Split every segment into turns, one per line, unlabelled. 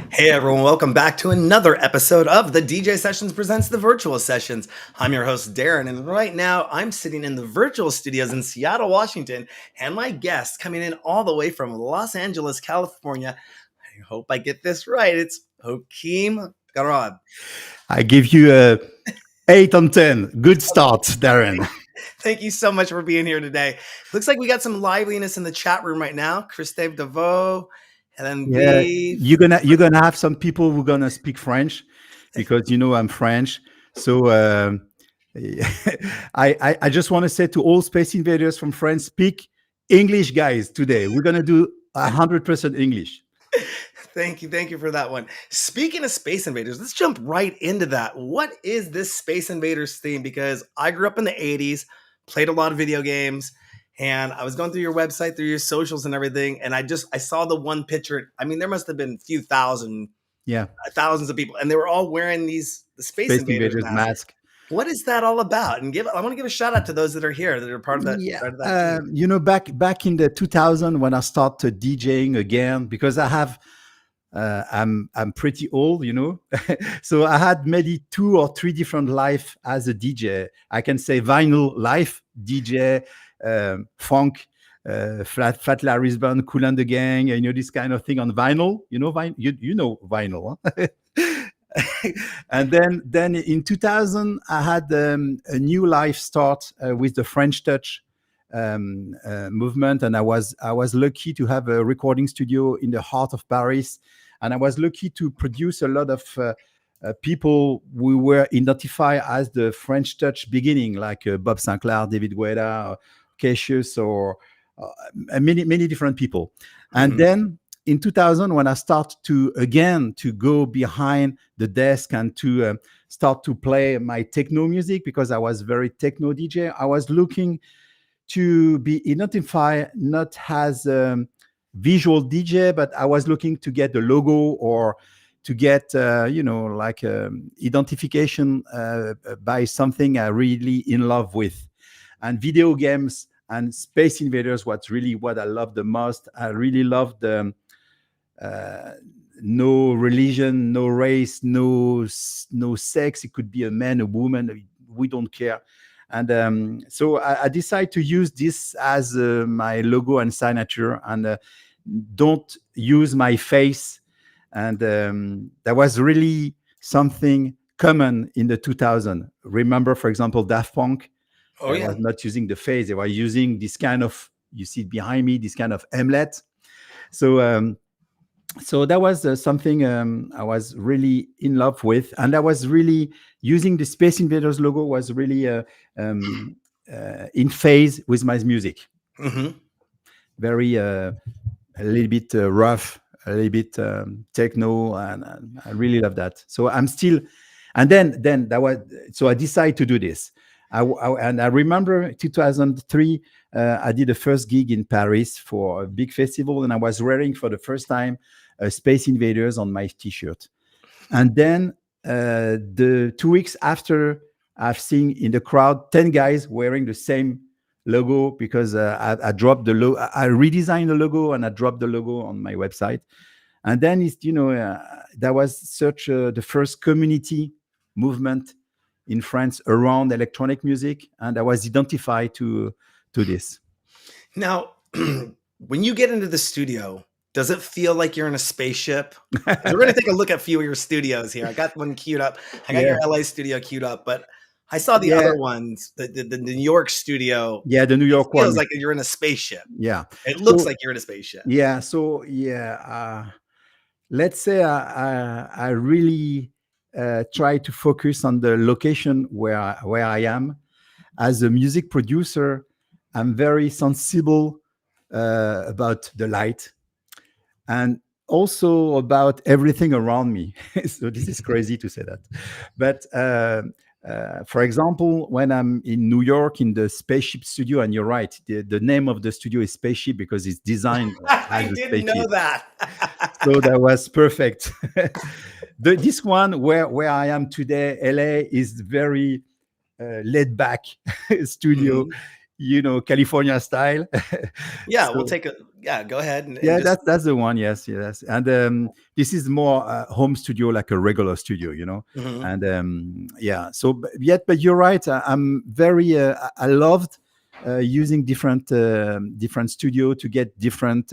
Hey everyone, welcome back to another episode of the DJ Sessions Presents the Virtual Sessions. I'm your host Darren, and right now I'm sitting in the virtual studios in Seattle, Washington, and my guest coming in all the way from Los Angeles, California. I hope I get this right. It's Joachim Garraud.
I give you a 8 on 10. Good start, Darren.
Thank you so much for being here today. Looks like we got some liveliness in the chat room right now. Christophe DeVoe,
Yeah,
LMV.
you're gonna have some people who gonna speak French because I'm French. So I just want to say to all Space Invaders from France, speak English, guys. Today we're gonna do 100% English.
Thank you for that one. Speaking of Space Invaders, let's jump right into that. What is this Space Invaders theme? Because I grew up in the 80s, played a lot of video games, and I was going through your website, through your socials and everything, and I saw the one picture. I mean, there must have been a few thousand,
Yeah,
thousands of people, and they were all wearing the Space
Space
Invaders
Invaders
masks.
mask.
What is that all about? And I want to give a shout out to those that are here that are part of
Yeah,
that team.
back in the 2000 when I started DJing again, because I'm pretty old. So I had maybe 2 or 3 different life as a DJ. I can say vinyl life DJ, funk, Fat Larry's Band, Kool and the Gang, this kind of thing on vinyl. You know vinyl. Huh? And then in 2000 I had a new life start with the French Touch movement, and I was lucky to have a recording studio in the heart of Paris, and I was lucky to produce a lot of people who were identified as the French Touch beginning, like Bob Sinclair, David Guetta, Cassius, or many different people. And then in 2000, when I started to go behind the desk and to start to play my techno music, because I was very techno DJ, I was looking to be identified not as a visual DJ, but I was looking to get the logo or to get, like identification by something I really in love with. And video games and Space Invaders was really what I loved the most. I really loved no religion, no race, no sex. It could be a man, a woman. We don't care. And so I decided to use this as my logo and signature, and don't use my face. And that was really something common in the 2000. Remember, for example, Daft Punk.
Oh yeah.
Was not using the face. They were using this kind of, you see it behind me, this kind of emlet. So that was something I was really in love with, and I was really using the Space Invaders logo was really in phase with my music. Very a little bit rough, a little bit techno, and I really love that. So I'm still, and then that was, so I decided to do this. And I remember 2003, I did the first gig in Paris for a big festival, and I was wearing for the first time Space Invaders on my T-shirt. And then the 2 weeks after, I've seen in the crowd 10 guys wearing the same logo, because I dropped the logo. I redesigned the logo and I dropped the logo on my website. And then that was such the first community movement in France around electronic music, and I was identified to this.
Now, when you get into the studio, does it feel like you're in a spaceship? We're going to take a look at a few of your studios here. I got one queued up. I got your LA studio queued up, but I saw the other ones, the New York studio.
Yeah, the New York one.
It feels like you're in a spaceship.
Yeah.
It looks like you're in a spaceship.
Yeah. So, yeah, let's say I really try to focus on the location where I am. As a music producer, I'm very sensible about the light, and also about everything around me. So this is crazy to say that. But for example, when I'm in New York in the Spaceship Studio, and you're right, the name of the studio is Spaceship because it's designed as
I didn't know that.
So that was perfect. This one where I am today, LA, is very laid back studio, California style.
Yeah, so, we'll take a yeah, go ahead and
Yeah,
just.
that's the one. Yes, yes. And this is more home studio, like a regular studio, you know.
Mhm.
And yeah, so yet, but you're right. I'm very. I loved using different studio to get different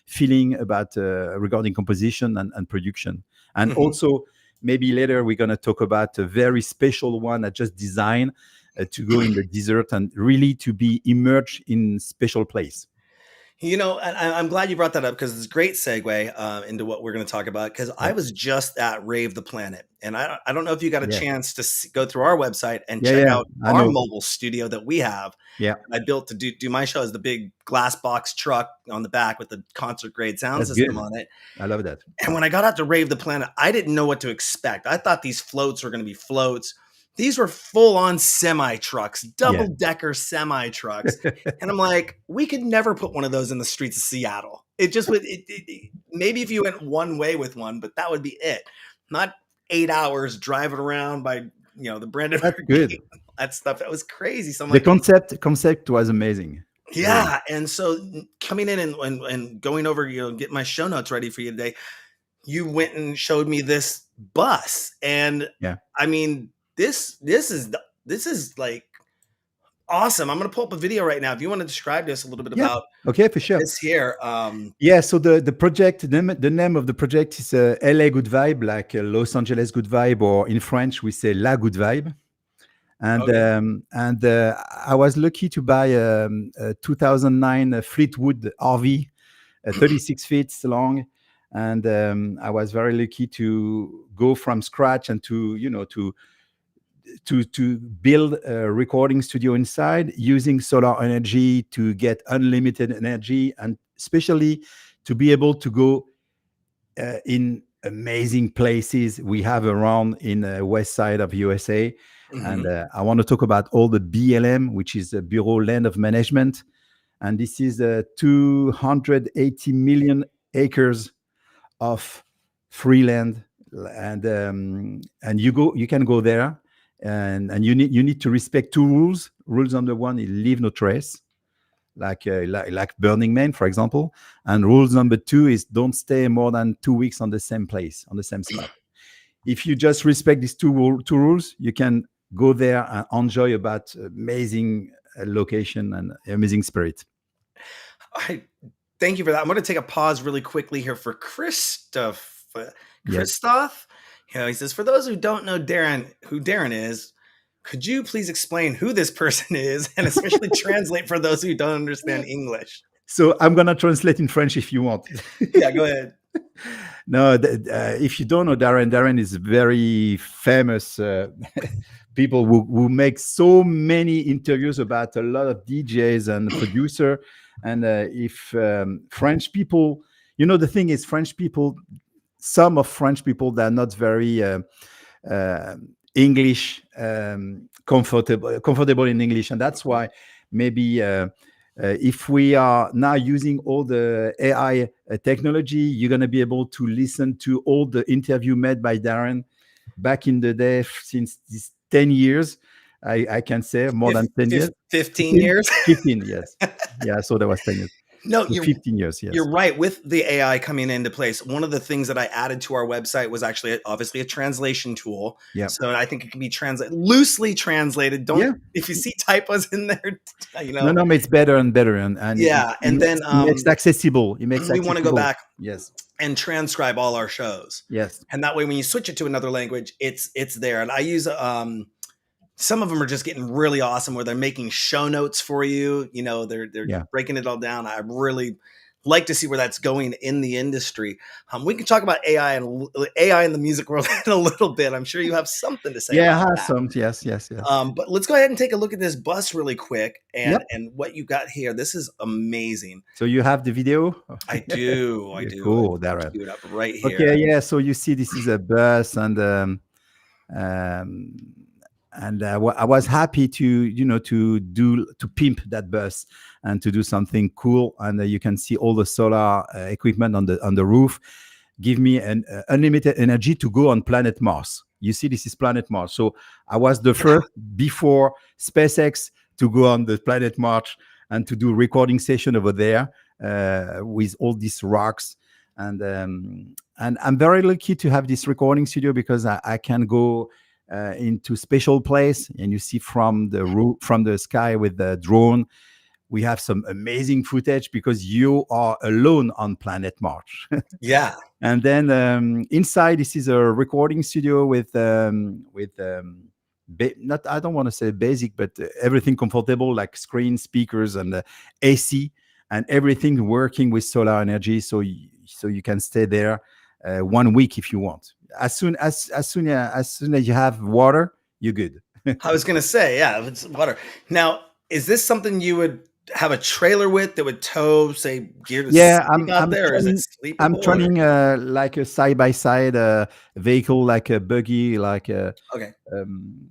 feeling about regarding composition and production, and
Mhm.
also maybe later we're gonna talk about a very special one I just designed to go in the desert and really to be immersed in special place.
You know, and I'm glad you brought that up because it's a great segue into what we're going to talk about. Because I
Yeah,
was just at Rave the Planet, and I don't know if you got a
yeah,
chance to go through our website and
yeah,
check
yeah.
out
I
our
know.
mobile studio that we have.
Yeah,
I built to do my show as the big glass box truck on the back with the concert grade sound
that's
system
good.
on it.
I love that.
And when I got out to Rave the Planet, I didn't know what to expect. I thought these floats were going to be floats. These were full on semi trucks,
Yeah.
double decker semi trucks. And I'm like, we could never put one of those in the streets of Seattle. It just would, maybe if you went one way with one, but that would be it. Not 8 hours driving around by, the
That's
Brandenburg
good.
Gate, that stuff. That was crazy. So I'm
The
like,
concept was amazing. Really.
yeah. And so coming in and going over, getting my show notes ready for you today, you went and showed me this bus, and
Yeah.
I mean, this is like awesome. I'm gonna pull up a video right now. If you want to describe this a little bit
Yeah.
about
Okay, for sure.
this here.
Yeah. So the project, the name of the project is LA Good Vibe, like Los Angeles Good Vibe, or in French we say La Good Vibe.
Okay.
And I was lucky to buy a 2009 Fleetwood RV, 36 feet long, and I was very lucky to go from scratch and to build a recording studio inside using solar energy to get unlimited energy, and especially to be able to go in amazing places we have around in the west side of USA. And
Mhm.
I want to talk about all the BLM, which is the Bureau Land of Management. And this is 280 million acres of free land. And you can go there, and you need to respect two rules. Rules number one is leave no trace, like Burning Man, for example. And rules number two is don't stay more than 2 weeks on the same place, on the same spot. If you just respect these two rules, you can go there and enjoy about amazing location and amazing spirit.
I thank you for that. I'm gonna take a pause really quickly here for Christoph.
Yes.
Christoph, he says, for those who don't know who Darren is, could you please explain who this person is, and especially translate for those who don't understand English?
So I'm gonna translate in French if you want.
Yeah, go ahead.
No, if you don't know Darren, Darren is very famous people who make so many interviews about a lot of DJs and producer. And if French people, the thing is, French people, some of French people, they're not very uh, English comfortable in English, and that's why maybe. If we are now using all the AI technology, you're going to be able to listen to all the interview made by Darren back in the day since these 10 years. I can say more than 10 years.
15
15?
years.
15, yes. Yeah, so that was 10 years.
No,
So 15 years, yes.
you're right. With the AI coming into place, one of the things that I added to our website was actually obviously a translation tool.
Yeah.
So I think it can be loosely translated.
Yeah.
If you see typos in there,
No, but it's better and better. And
yeah. And then
it makes accessible. It makes
we want to go
accessible.
back
Yes.
and transcribe all our shows.
Yes.
And that way, when you switch it to another language, it's there. And I use some of them are just getting really awesome where they're making show notes for you. They're
Yeah.
breaking it all down. I really like to see where that's going in the industry. We can talk about AI and AI in the music world in a little bit. I'm sure you have something to say
Yeah,
about
I have
that.
some. Yes, yes, yes.
But let's go ahead and take a look at this bus really quick
Yep.
and what you got here. This is amazing.
So you have the video?
I do. I
Yeah,
do.
cool,
I'll
Darren.
queue it up right
Okay,
here.
yeah. So you see, this is a bus, um, and I was happy to pimp that bus and to do something cool. And you can see all the solar equipment on the roof. Give me an unlimited energy to go on planet Mars. You see, this is planet Mars. So I was the first before SpaceX to go on the planet Mars and to do recording session over there. with all these rocks. And I'm very lucky to have this recording studio because I can go into special place, and you see from the roof, from the sky with the drone. We have some amazing footage because you are alone on planet Mars.
Yeah.
And then inside, this is a recording studio with not, I don't want to say basic, but everything comfortable, like screen, speakers, and AC, and everything working with solar energy. So you can stay there 1 week if you want. As soon as you have water, you're good.
I was gonna say, yeah, if it's water. Now, is this something you would have a trailer with that would tow, say, gear to
Yeah,
sleep out there, or is it
I'm
sleepable? Or
turning like a side by side vehicle, like a buggy, like
okay,
um,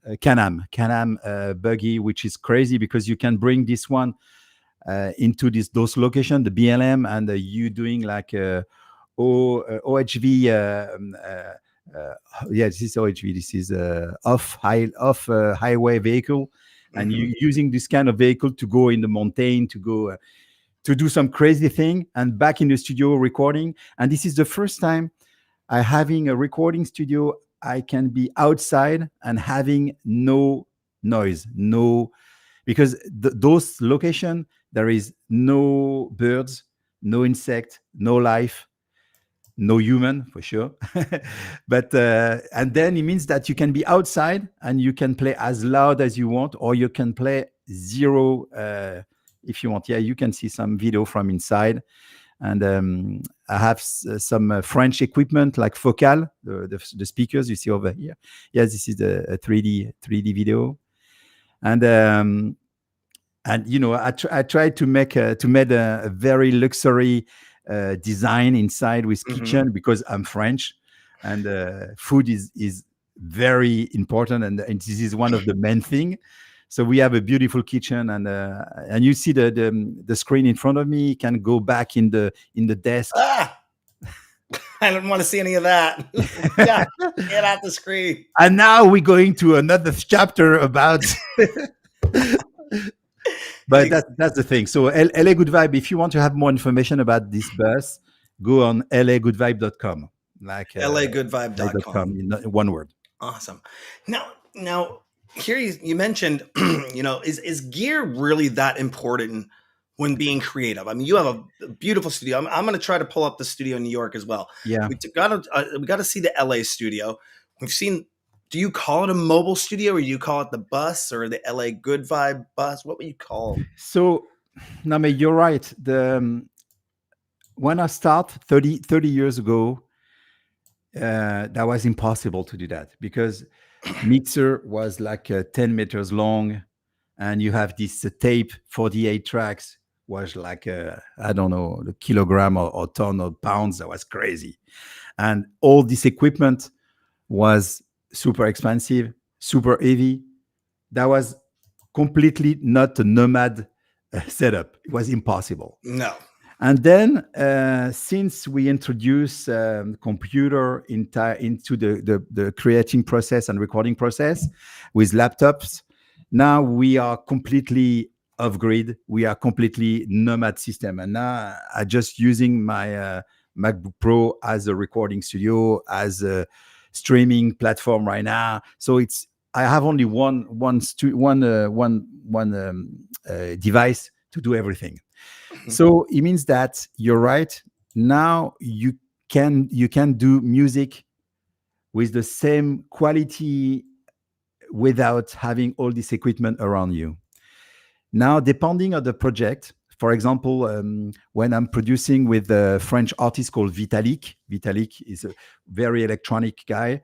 a Can-Am buggy, which is crazy because you can bring this one into those locations, the BLM, and you doing like OHV. Yeah, this is OHV. This is off highway vehicle, and
hmm
you using this kind of vehicle to go in the mountain, to go to do some crazy thing, and back in the studio recording. And this is the first time I having a recording studio. I can be outside and having no noise, no, because those location, there is no birds, no insect, no life, no human for sure. But and then it means that you can be outside and you can play as loud as you want, or you can play zero if you want. Yeah, you can see some video from inside. And I have some French equipment like Focal, the speakers you see over here. Yes, this is a 3D video. And you know, I tried to make a very luxury design inside with
hmm
kitchen, because I'm French, and food is very important, and this is one of the main thing. So we have a beautiful kitchen, and you see the screen in front of me. You can go back in the desk.
ah, I don't want to see any of that. Yeah, get out the screen.
And now we're going to another chapter about. But
Ex-
that's the thing. So LA Good Vibe, if you want to have more information about this bus, go on lagoodvibe.com. Like
LAGoodVibe.com.
in one word.
Awesome. Now, here you mentioned, is gear really that important when being creative? I mean, you have a beautiful studio. I'm going to try to pull up the studio in New York as well.
Yeah.
We got to see the LA studio. We've seen. Do you call it a mobile studio, or you call it the bus, or the LA Good Vibe bus? What would you call?
So, Name, you're right. When I start 30 years ago, that was impossible to do that, because mixer was like 10 meters long, and you have this tape 48 tracks was like I don't know, the kilogram or ton or pounds. That was crazy. And all this equipment was super expensive, super heavy. That was completely not a nomad setup. It was impossible.
No.
And then, since we introduced computer into the creating process and recording process with laptops, now we are completely off grid. We are completely nomad system. And now I just using my MacBook Pro as a recording studio, as a streaming platform right now. So I have only one device to do everything. So it means that you're right. Now you can do music with the same quality without having all this equipment around you. Now, depending on the project, for example, when I'm producing with a French artist called Vitalik is a very electronic guy.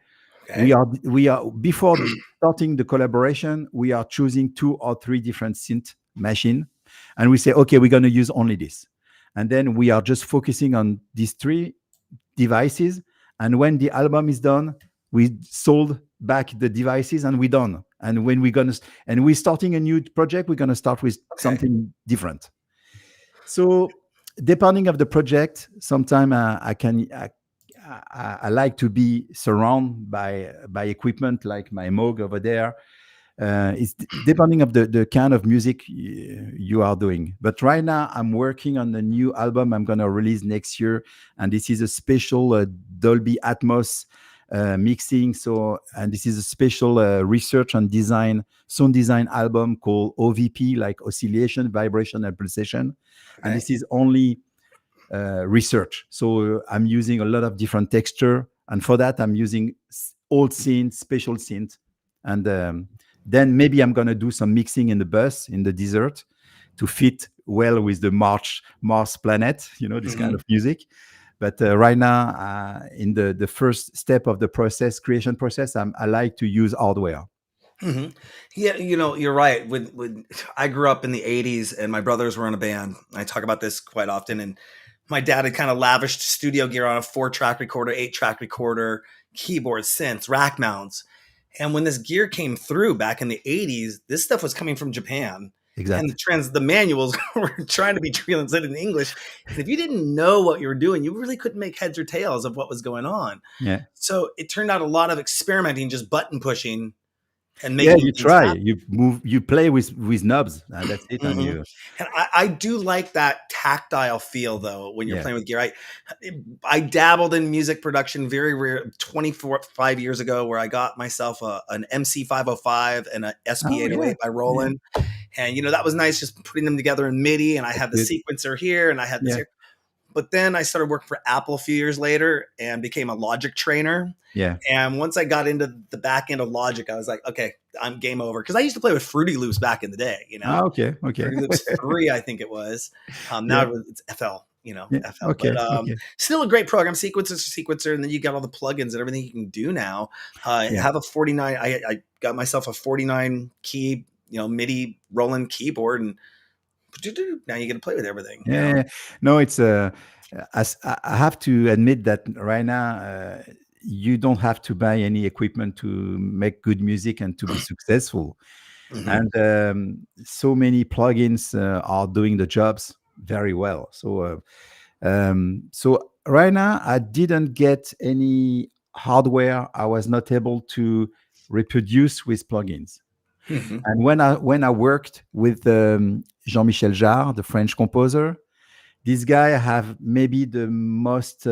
Okay.
We are before starting the collaboration, we are choosing 2 or 3 different synth machine, and we say, okay, we're going to use only this, and then we are just focusing on these 3 devices. And when the album is done, we sold back the devices and we're done. And when we're starting a new project, we're going to start with
Okay.
something different. So depending of the project, sometimes I like to be surrounded by equipment like my Moog over there. It's depending of the kind of music you are doing. But right now, I'm working on a new album I'm gonna release next year, and this is a special Dolby Atmos mixing. So, and this is a special research and design sound design album called OVP, like oscillation, vibration, and pulsation. And
Right.
this is only research. So I'm using a lot of different texture, and for that I'm using old synth, special synth, and then maybe I'm gonna do some mixing in the bus in the desert to fit well with the Mars planet, this kind
Mhm.
of music. But right now, in the first step of the creation process, I like to use hardware.
Mhm. Yeah, you're right. When I grew up in the '80s, and my brothers were in a band. I talk about this quite often, and my dad had kind of lavished studio gear on a 4-track recorder, 8-track recorder, keyboard, synths, rack mounts. And when this gear came through back in the '80s, this stuff was coming from Japan, and
Exact.
the manuals were trying to be translated in English. And if you didn't know what you were doing, you really couldn't make heads or tails of what was going on.
Yeah.
So it turned out a lot of experimenting, just button pushing and
Yeah,
making
you
things
try.
happen.
You move. You play with knobs, and that's it. And
Mhm.
you,
And I do like that tactile feel though when you're
yeah.
playing with gear. I dabbled in music production very rare 25 years ago, where I got myself an MC505 and a
Oh yeah,
SP808 by
yeah.
Roland. And that was nice, just putting them together in MIDI, and I
That's
had the
good.
sequencer here and I had this
Yeah,
here. But then I started working for Apple a few years later and became a Logic trainer.
yeah.
And once I got into the back end of Logic, I was like, okay, I'm game over. Because I used to play with Fruity Loops back in the day,
Ah, okay, okay.
Fruity Loops 3, I think it was.
Yeah,
Now it's FL,
yeah.
FL. But
Okay, okay.
still a great program. Sequencer, and then you got all the plugins and everything you can do now. I
Yeah,
have a 49. I got myself a 49 key, MIDI Roland keyboard, and now you get to play with everything.
yeah. No, it's as I have to admit that right now, you don't have to buy any equipment to make good music and to be successful.
Mhm.
And so many plugins are doing the jobs very well. So right now, I didn't get any hardware I was not able to reproduce with plugins.
Mhm.
And when I worked with Jean-Michel Jarre, the French composer, this guy have maybe the most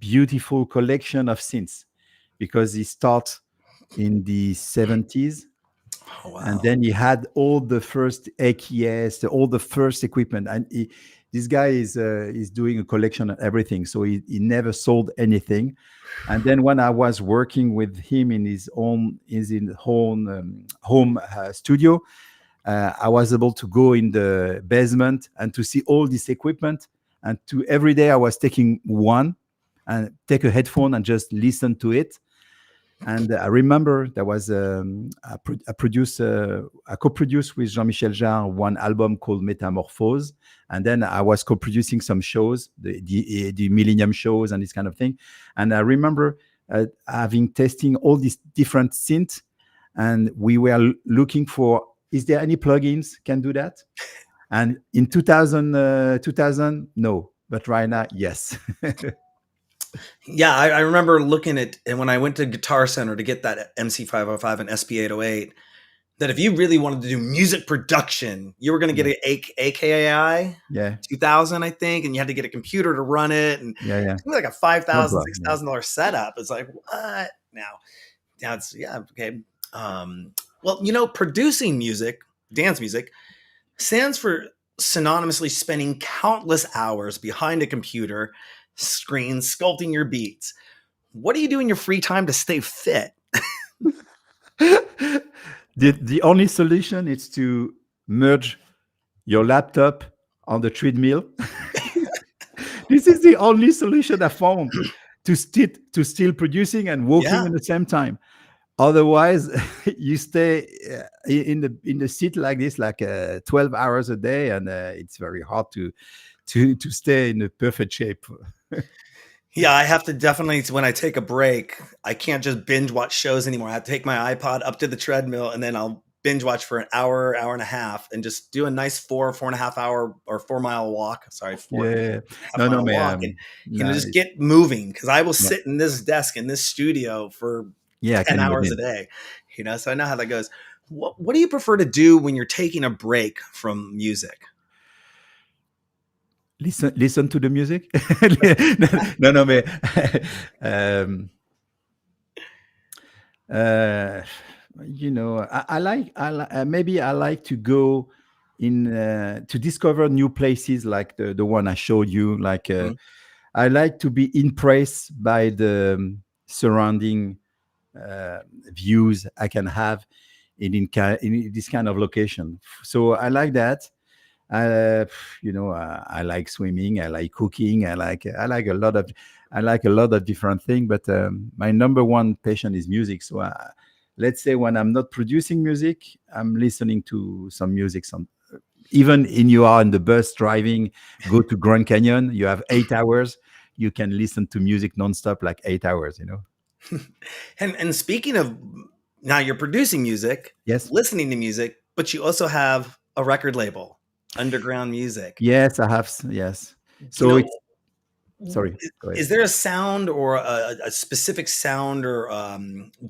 beautiful collection of synths, because he starts in the 70s,
Oh
and
wow.
then he had all the first AKS, all the first equipment, and this guy is doing a collection of everything. So he never sold anything. And then when I was working with him in his own home studio, I was able to go in the basement and to see all this equipment. And to every day I was taking one and take a headphone and just listen to it. And I remember there was I co-produced with Jean-Michel Jarre one album called Metamorphose, and then I was co-producing some shows, the Millennium shows and this kind of thing. And I remember having testing all these different synths, and we were looking for, is there any plugins can do that? And in 2000, no, but right now, yes.
Yeah, I remember looking at, and when I went to Guitar Center to get that MC505 and SP808, that if you really wanted to do music production, you were going to get
Yeah,
an AKAI
yeah,
2000, I think, and you had to get a computer to run it, and
yeah, yeah.
it's like a five
Not
thousand,
bad.
six
Yeah.
thousand dollars setup. It's like what now? Now it's yeah okay. Well, producing music, dance music, stands for synonymously spending countless hours behind a computer screen sculpting your beats. What do you do in your free time to stay fit?
The only solution is to merge your laptop on the treadmill. This is the only solution I found to still producing and walking
Yeah.
at the same time. Otherwise, you stay in the seat like this, like 12 hours a day, and it's very hard to stay in a perfect shape.
Yeah, I have to definitely, when I take a break, I can't just binge watch shows anymore. I have to take my iPod up to the treadmill, and then I'll binge watch for an hour, hour and a half, and just do a nice 4.5 hour or 4 mile walk. Sorry, four and
Yeah,
a half
no, no,
mile walk, and
man. No,
just get moving, because I will
yeah,
sit in this desk in this studio for
yeah, I
10
can
hours a
imagine.
day. So I know how that goes. What do you prefer to do when you're taking a break from music?
Listen to the music. No, no, mais um, uh, maybe I like to go in to discover new places like the one I showed you. Like
Mhm.
I like to be impressed by the surrounding views I can have in this kind of location. So I like that. Uh, I like swimming. I like cooking. I like a lot of different things. But my number one passion is music. So let's say when I'm not producing music, I'm listening to some music. Even in you are in the bus driving, go to Grand Canyon. You have 8 hours. You can listen to music nonstop, like 8 hours.
And speaking of, now you're producing music,
Yes.
listening to music, but you also have a record label, Underground Music.
Yes, I have. Yes.
You
So
know,
it's sorry. Go ahead.
is there a sound or a specific sound or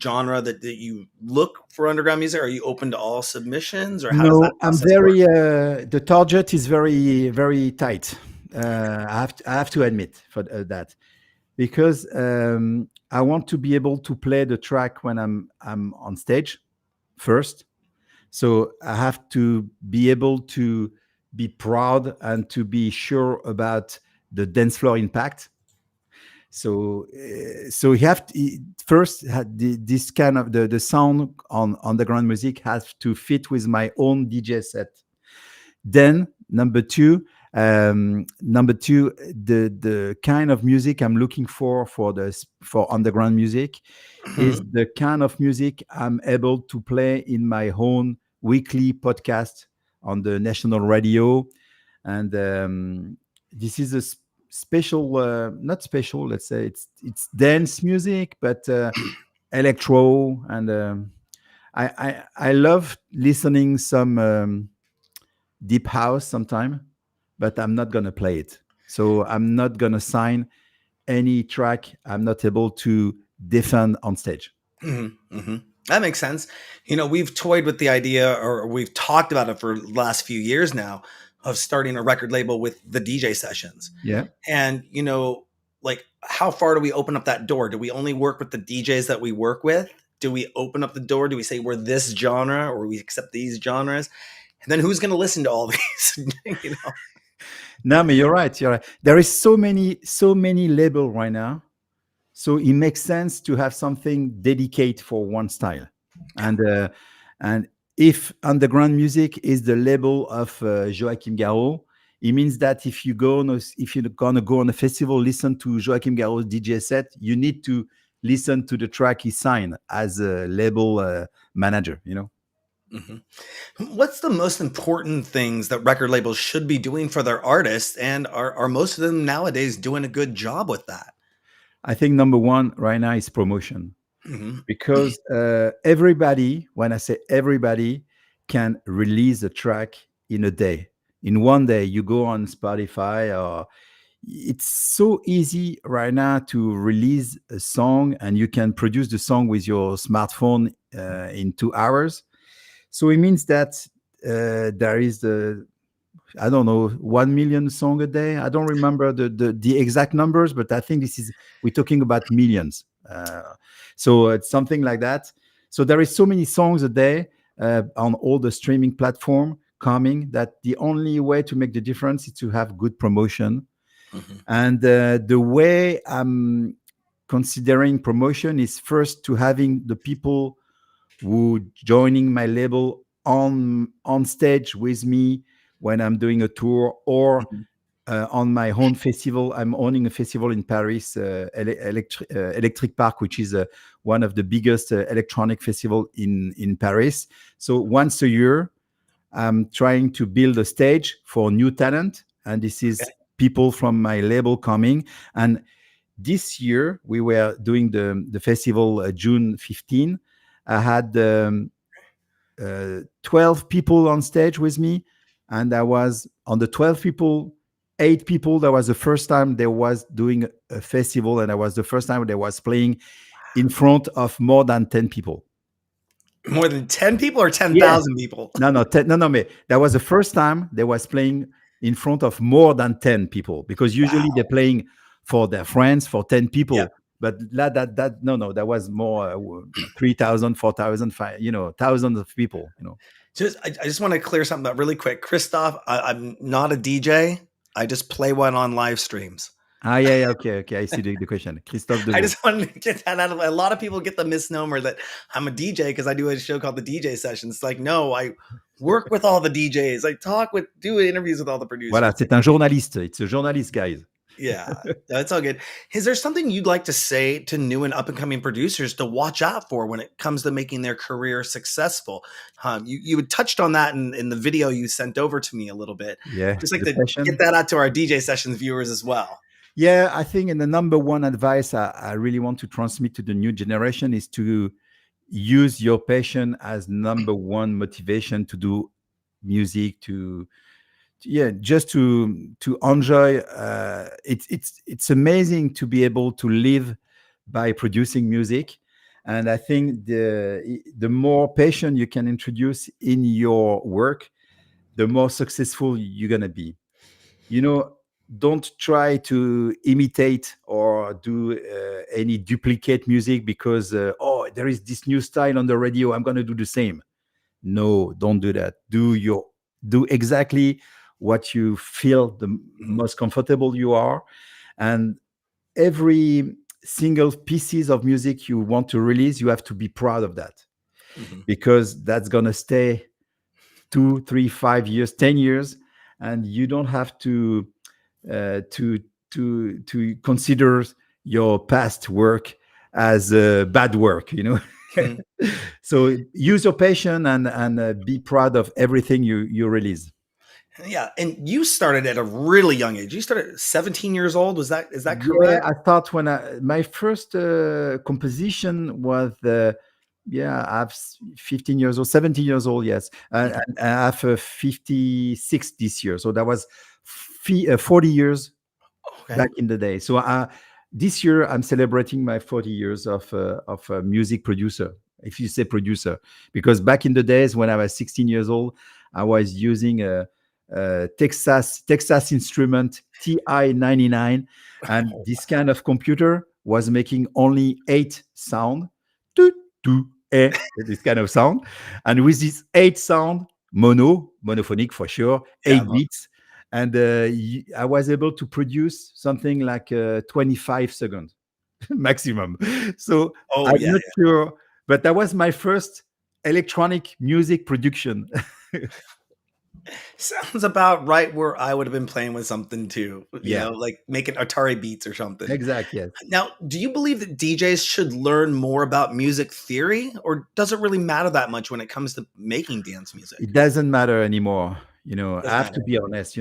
genre that you look for underground music? Are you open to all submissions, or how does that
No, I'm
process work?
very. The target is very, very tight. I have to admit for that because I want to be able to play the track when I'm on stage first. So I have to be able to be proud and to be sure about the dance floor impact. So you have to, first this kind of the sound on underground music has to fit with my own DJ set. Then number two, the kind of music I'm looking for underground music is
Mhm.
the kind of music I'm able to play in my own weekly podcast on the national radio. And this is a special, not special, let's say it's dance music, but electro. And I love listening some deep house sometime, but I'm not gonna play it. So I'm not gonna sign any track I'm not able to defend on stage.
Mhm, mhm. That makes sense. We've toyed with the idea, or we've talked about it for the last few years now, of starting a record label with the DJ sessions.
Yeah.
And, like, how far do we open up that door? Do we only work with the DJs that we work with? Do we open up the door? Do we say we're this genre, or we accept these genres? And then who's going to listen to all these? you know?
No, but you're right. You're right. There is so many label right now. So it makes sense to have something dedicated for one style. And if underground music is the label of Joachim Garraud, it means that if you're gonna go on a festival, listen to Joachim Garraud's DJ set, you need to listen to the track he signed as a label manager.
Mhm. What's the most important things that record labels should be doing for their artists? And are most of them nowadays doing a good job with that?
I think number one right now is promotion.
Mhm.
Because everybody, when I say everybody, can release a track in a day. In one day, you go on Spotify, or it's so easy right now to release a song, and you can produce the song with your smartphone in 2 hours. So it means that there is I don't know, 1 million song a day. I don't remember the exact numbers, but I think we're talking about millions. So it's something like that. So there is so many songs a day on all the streaming platform coming, that the only way to make the difference is to have good promotion.
Mhm.
And the way I'm considering promotion is first to having the people who joining my label on stage with me when I'm doing a tour, or
Mhm.
on my own festival. I'm owning a festival in Paris, Electric Park, which is one of the biggest electronic festival in Paris. So once a year, I'm trying to build a stage for new talent, and this is people from my label coming. And this year we were doing the festival June 15. I had 12 people on stage with me, and I was on the 12 people, 8 people, that was the first time they was doing a festival, and I was the first time they was playing in front of more than 10 people.
More than 10 people or
Yeah.
10,000 people?
No, no, no, no, mate. That was the first time they was playing in front of more than 10 people because usually they're
Wow.
playing for their friends for 10
Yep.
people. But no, no, that was more 3,000, 4,000, thousands of people,
I just want to clear something up really quick. Christoph, I'm not a DJ. I just play one on live streams.
Ah, yeah, yeah, okay, okay. I see the question. Christophe
I
Deveau.
just wanted to get that out of. A lot of people get the misnomer that I'm a DJ because I do a show called the DJ Sessions. It's like, no, I work with all the DJs. I do interviews with all the
Voilà,
producers.
c'est un journaliste. It's a journalist, guys.
Yeah, that's all good. Is there something you'd like to say to new and up and coming producers to watch out for when it comes to making their career successful? You had touched on that in the video you sent over to me a little bit.
Yeah,
Just like
the
to get
passion.
that out to our DJ Sessions viewers as well.
Yeah, I think in the number one advice I really want to transmit to the new generation is to use your passion as number one motivation to do music, yeah, just to enjoy. It's amazing to be able to live by producing music, and I think the more passion you can introduce in your work, the more successful you're gonna be. You know, don't try to imitate or do any duplicate music because oh, there is this new style on the radio, I'm gonna do the same. No, don't do that. Do exactly what you feel the
Mhm,
most comfortable you are, and every single pieces of music you want to release, you have to be proud of that
mhm,
because that's gonna stay 2, 3, 5 years, 10 years, and you don't have uh, to to consider your past work as bad work.
mhm.
So use your passion and be proud of everything you release.
Yeah, and you started at a really young age. You started at 17 years old. Is that
Yeah,
correct?
I thought when my first composition was yeah, I have 15 years old, 17 years old, yes,
Mhm.
and I have 56 this year, so that was 40 years
Okay.
back in the day. So this year I'm celebrating my 40 years of music producer, if you say producer, because back in the days when I was 16 years old, I was using a Texas Instrument TI-99, and this kind of computer was making only 8 sound, toot, toot, this kind of sound, and with this 8 sound, monophonic for sure,
Yeah.
8 beats, and I was able to produce something like 25 seconds maximum. So
Oh,
I'm
yeah.
not sure, but that was my first electronic music production.
Sounds about right where I would have been playing with something too,
Yeah,
like making Atari beats or something.
exact. Yes,
Now, do you believe that DJs should learn more about music theory, or does it really matter that much when it comes to making dance music?
it doesn't matter anymore. I
Doesn't
have
matter.
to be honest.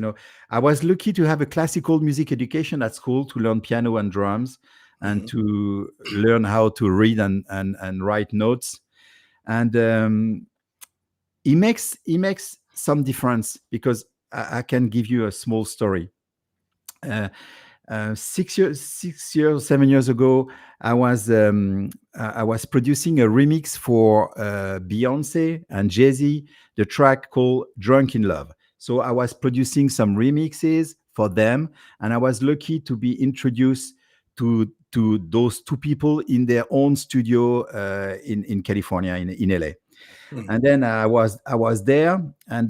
I was lucky to have a classical music education at school to learn piano and drums and
Mhm,
to learn how to read and write notes. And it makes some difference because I can give you a small story. Uh, 6 years, 7 years ago, I was producing a remix for Beyonce and Jay Z, the track called "Drunk in Love." So I was producing some remixes for them, and I was lucky to be introduced to those two people in their own studio in California, in LA.
mhm.
And then I was there, and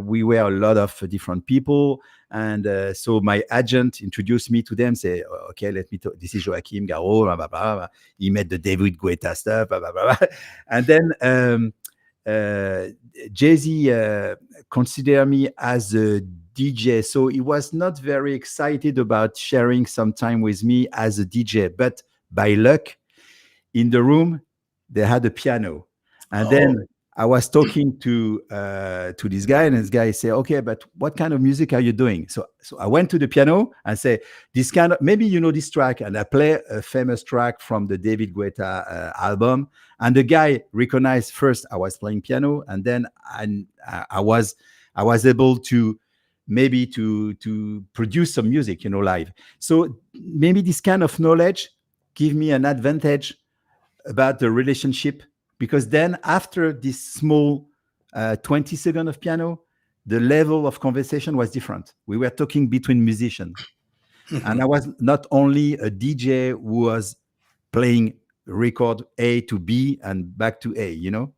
we were a lot of different people, and so my agent introduced me to them, say, okay, let me talk, this is Joachim Garraud, blah, blah, blah, blah. He met the David Guetta stuff, blah, blah, blah, blah. And then uh, Jay-Z considered me as a DJ, so he was not very excited about sharing some time with me as a DJ, but by luck, in the room they had a piano, and
Oh,
then I was talking to this guy, and this guy said, okay, but what kind of music are you doing? So I went to the piano and say, this kind of, maybe you know this track, and I play a famous track from the David Guetta album, and the guy recognized first I was playing piano, and then I was able to maybe to produce some music, live. So maybe this kind of knowledge give me an advantage about the relationship because then after this small 20 seconds of piano, the level of conversation was different. We were talking between musicians. And I was not only a DJ who was playing record A to B and back to A, you know?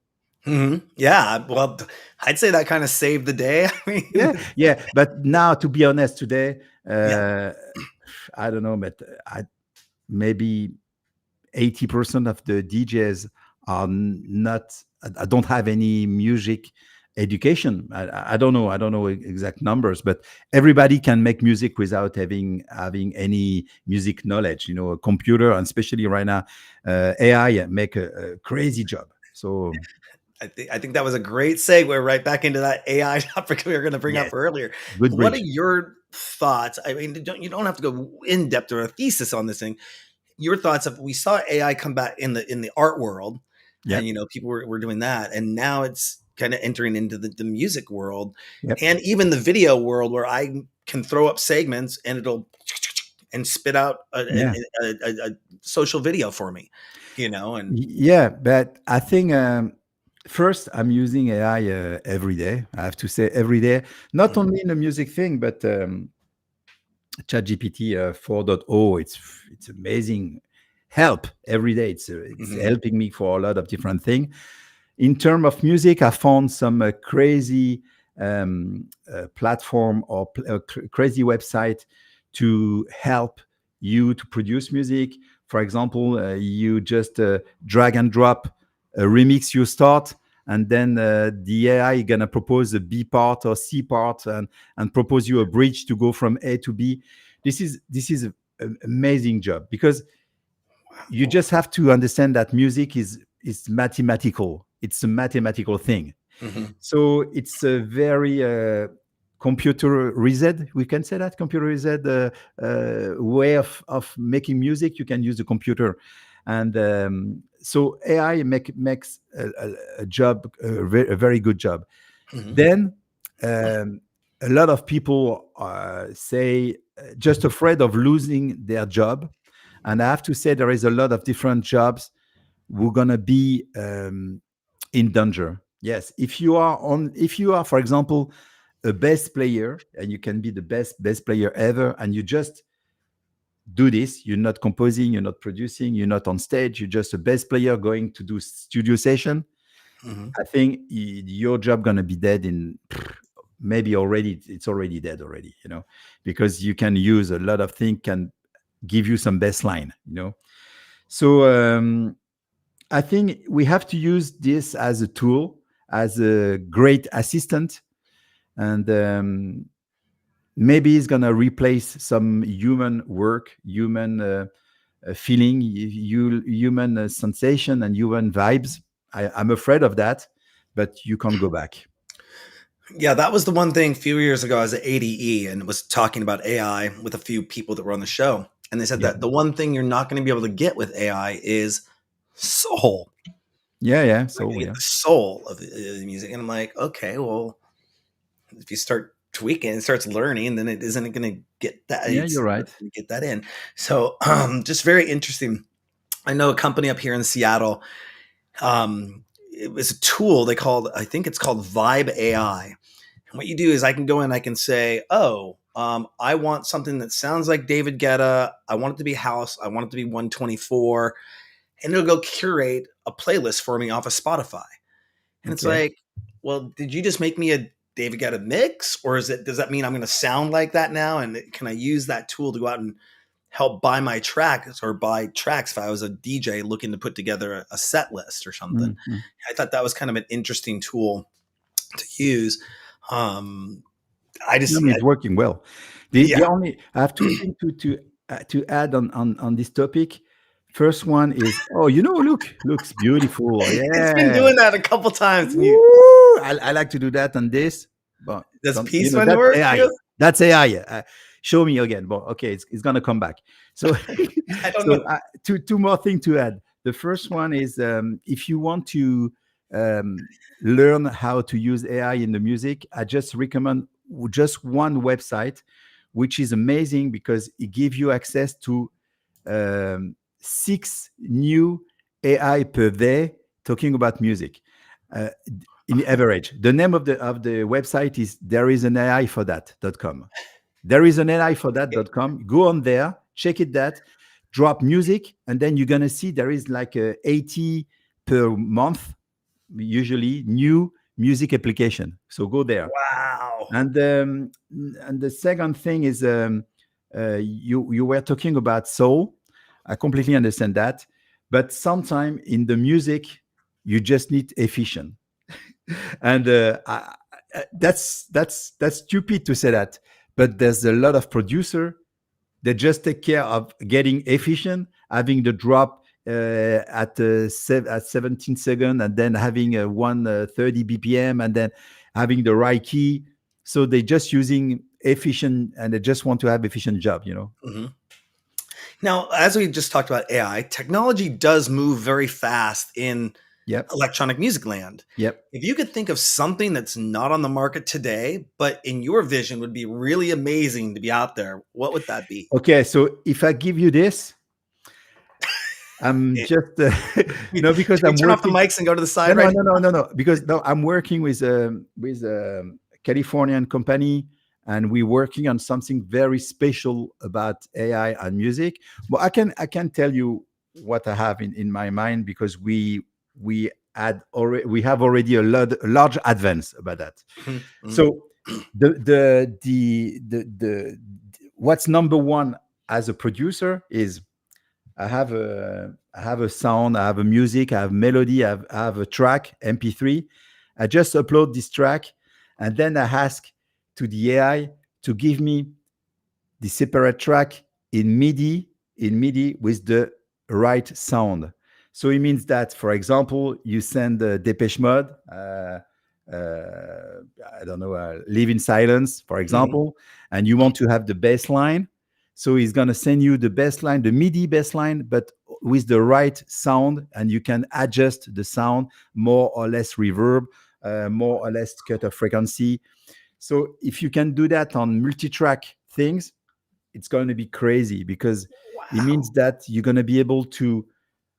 Yeah, well, I'd say that kind of saved the day. I
Yeah,
mean,
yeah. But now, to be honest, today,
yeah.
I don't know, but maybe 80% of the DJs are not, I don't have any music education. I don't know. I don't know exact numbers, but everybody can make music without having any music knowledge. You know, a computer, and especially right now, AI make a crazy job. So
I think that was a great segue right back into that AI topic we were going to bring up
yes,
earlier.
good
What are
bridge.
your thoughts? I mean, you don't have to go in depth or a thesis on this thing. Your thoughts of we saw AI come back in the art world,
Yeah,
and people were doing that, and now it's kind of entering into the music world
yeah,
and even the video world where I can throw up segments and it'll and spit out
yeah.
a social video for me, and
Yeah, but I think first I'm using AI every day. I have to say every day, not
Mhm,
only in the music thing, but ChatGPT 4.0. It's amazing help every day. It's
mhm,
helping me for a lot of different things. In terms of music, I found some crazy platform or crazy website to help you to produce music. For example, you just drag and drop a remix you start, and then the AI gonna propose a B part or C part, and propose you a bridge to go from A to B. This is an amazing job because you just have to understand that music is mathematical. It's a mathematical thing.
mhm,
So it's a very computer reset. We can say that computer reset way of making music. You can use the computer, and so AI makes a job, a very good job.
mhm,
Then a lot of people say just afraid of losing their job, and I have to say there is a lot of different jobs who are gonna be in danger. Yes, if you are, for example, a bass player, and you can be the best bass player ever, and you just do this, you're not composing, you're not producing, you're not on stage, you're just a bass player going to do studio session.
mhm,
I think your job gonna be dead in maybe already. It's already dead already, because you can use a lot of things, can give you some baseline. So I think we have to use this as a tool, as a great assistant, and maybe it's gonna replace some human work, human feeling, human sensation, and human vibes. I'm afraid of that, but you can't go back.
Yeah, that was the one thing a few years ago. I was at ADE and was talking about AI with a few people that were on the show. And they said
Yeah,
that the one thing you're not going to be able to get with AI is soul.
yeah, yeah.
Not
So
going to get
yeah,
the soul of the music. And I'm like, okay, well, if you start tweaking and starts learning, then it isn't going to get that.
yeah,
It's
you're
not
right.
going to get that in. So just very interesting. I know a company up here in Seattle. It was a tool they called, I think it's called Vibe AI. And what you do is I can go in, I can say, oh, I want something that sounds like David Guetta. I want it to be house. I want it to be 124. And it'll go curate a playlist for me off of Spotify. And it's
Okay.
like, well, did you just make me a David Guetta mix? Or does that mean I'm going to sound like that now? And can I use that tool to go out and help buy my tracks or buy tracks if I was a DJ looking to put together a set list or something?
Mhm.
I thought that was kind of an interesting tool to use. Um, I
No,
just,
no, it's working well. The
yeah,
only I have two things to add on this topic. First one is, oh, looks beautiful.
it's been
Yeah.
doing that a couple times. And
Woo! I like to do that on this, but
does
don't,
Peace One
that's
work
AI.
too?
That's AI. Show me again. But okay, it's gonna come back. So,
I don't
so
know.
two more things to add. The first one is if you want to um, learn how to use AI in the music, I just recommend just one website, which is amazing because it gives you access to 6 new AI per day talking about music. Uh, in average, the name of the website is there is an AI for that.com. There is an AI for that.com. Go on there, check it that, drop music, and then you're gonna see there is like a 80 per month, usually new music application. So go there.
Wow.
And the second thing is you were talking about soul. I completely understand that, but sometime in the music you just need efficient. And that's stupid to say that, but there's a lot of producer that just take care of getting efficient, having the drop at 17 seconds, and then having a 130 bpm, and then having the right key. So they just using efficient, and they just want to have efficient job, you know.
Mhm. Now, as we just talked about AI, technology does move very fast in
Yep.
electronic music land.
Yep.
If you could think of something that's not on the market today, but in your vision would be really amazing to be out there, what would that be?
Okay, so if I give you this, I'm
It,
just no, because
should we
I'm
turn off the
working.
mics and go to the
No,
side
no,
right
no,
now?
no, no, no. Because no, I'm working with a Californian company, and we're working on something very special about AI and music. But I can tell you what I have in my mind, because we have already a large advance about that.
Mhm, mhm,
So the what's number one as a producer is I have a sound, I have a music, I have melody, I have a track, MP3. I just upload this track, and then I ask to the AI to give me the separate track in MIDI with the right sound. So it means that, for example, you send Depeche Mode, I don't know, Live in Silence, for
mhm.
example, and you want to have the bass line. So he's going to send you the bass line, the MIDI bass line, but with the right sound, and you can adjust the sound, more or less reverb, more or less cut of frequency. So if you can do that on multi-track things, it's going to be crazy, because it
Wow.
means that you're going to be able to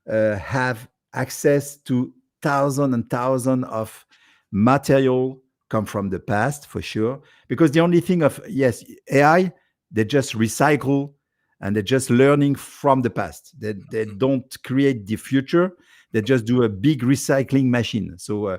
have access to thousands and thousands of material come from the past, for sure. Because the only thing of, yes, AI, they just recycle, and they're just learning from the past. They don't create the future. They just do a big recycling machine. So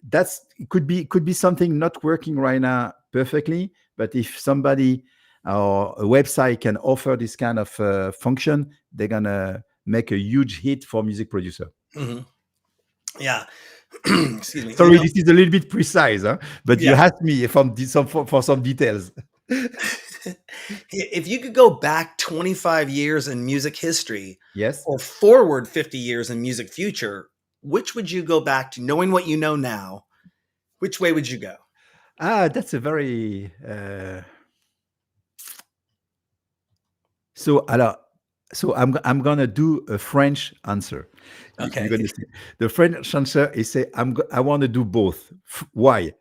that's, it could be something not working right now perfectly, but if somebody or a website can offer this kind of function, they're gonna make a huge hit for music producer.
Mhm. Yeah. Excuse me.
Sorry, this is a little bit precise, huh? But you
Yeah.
asked me for some details.
If you could go back 25 years in music history
Yes.
or forward 50 years in music future, which would you go back to? Knowing what you know now, which way would you go?
That's a very so. Alors, so I'm gonna do a French answer. You're
Okay.
gonna see the French answer is say I want to do both. Why?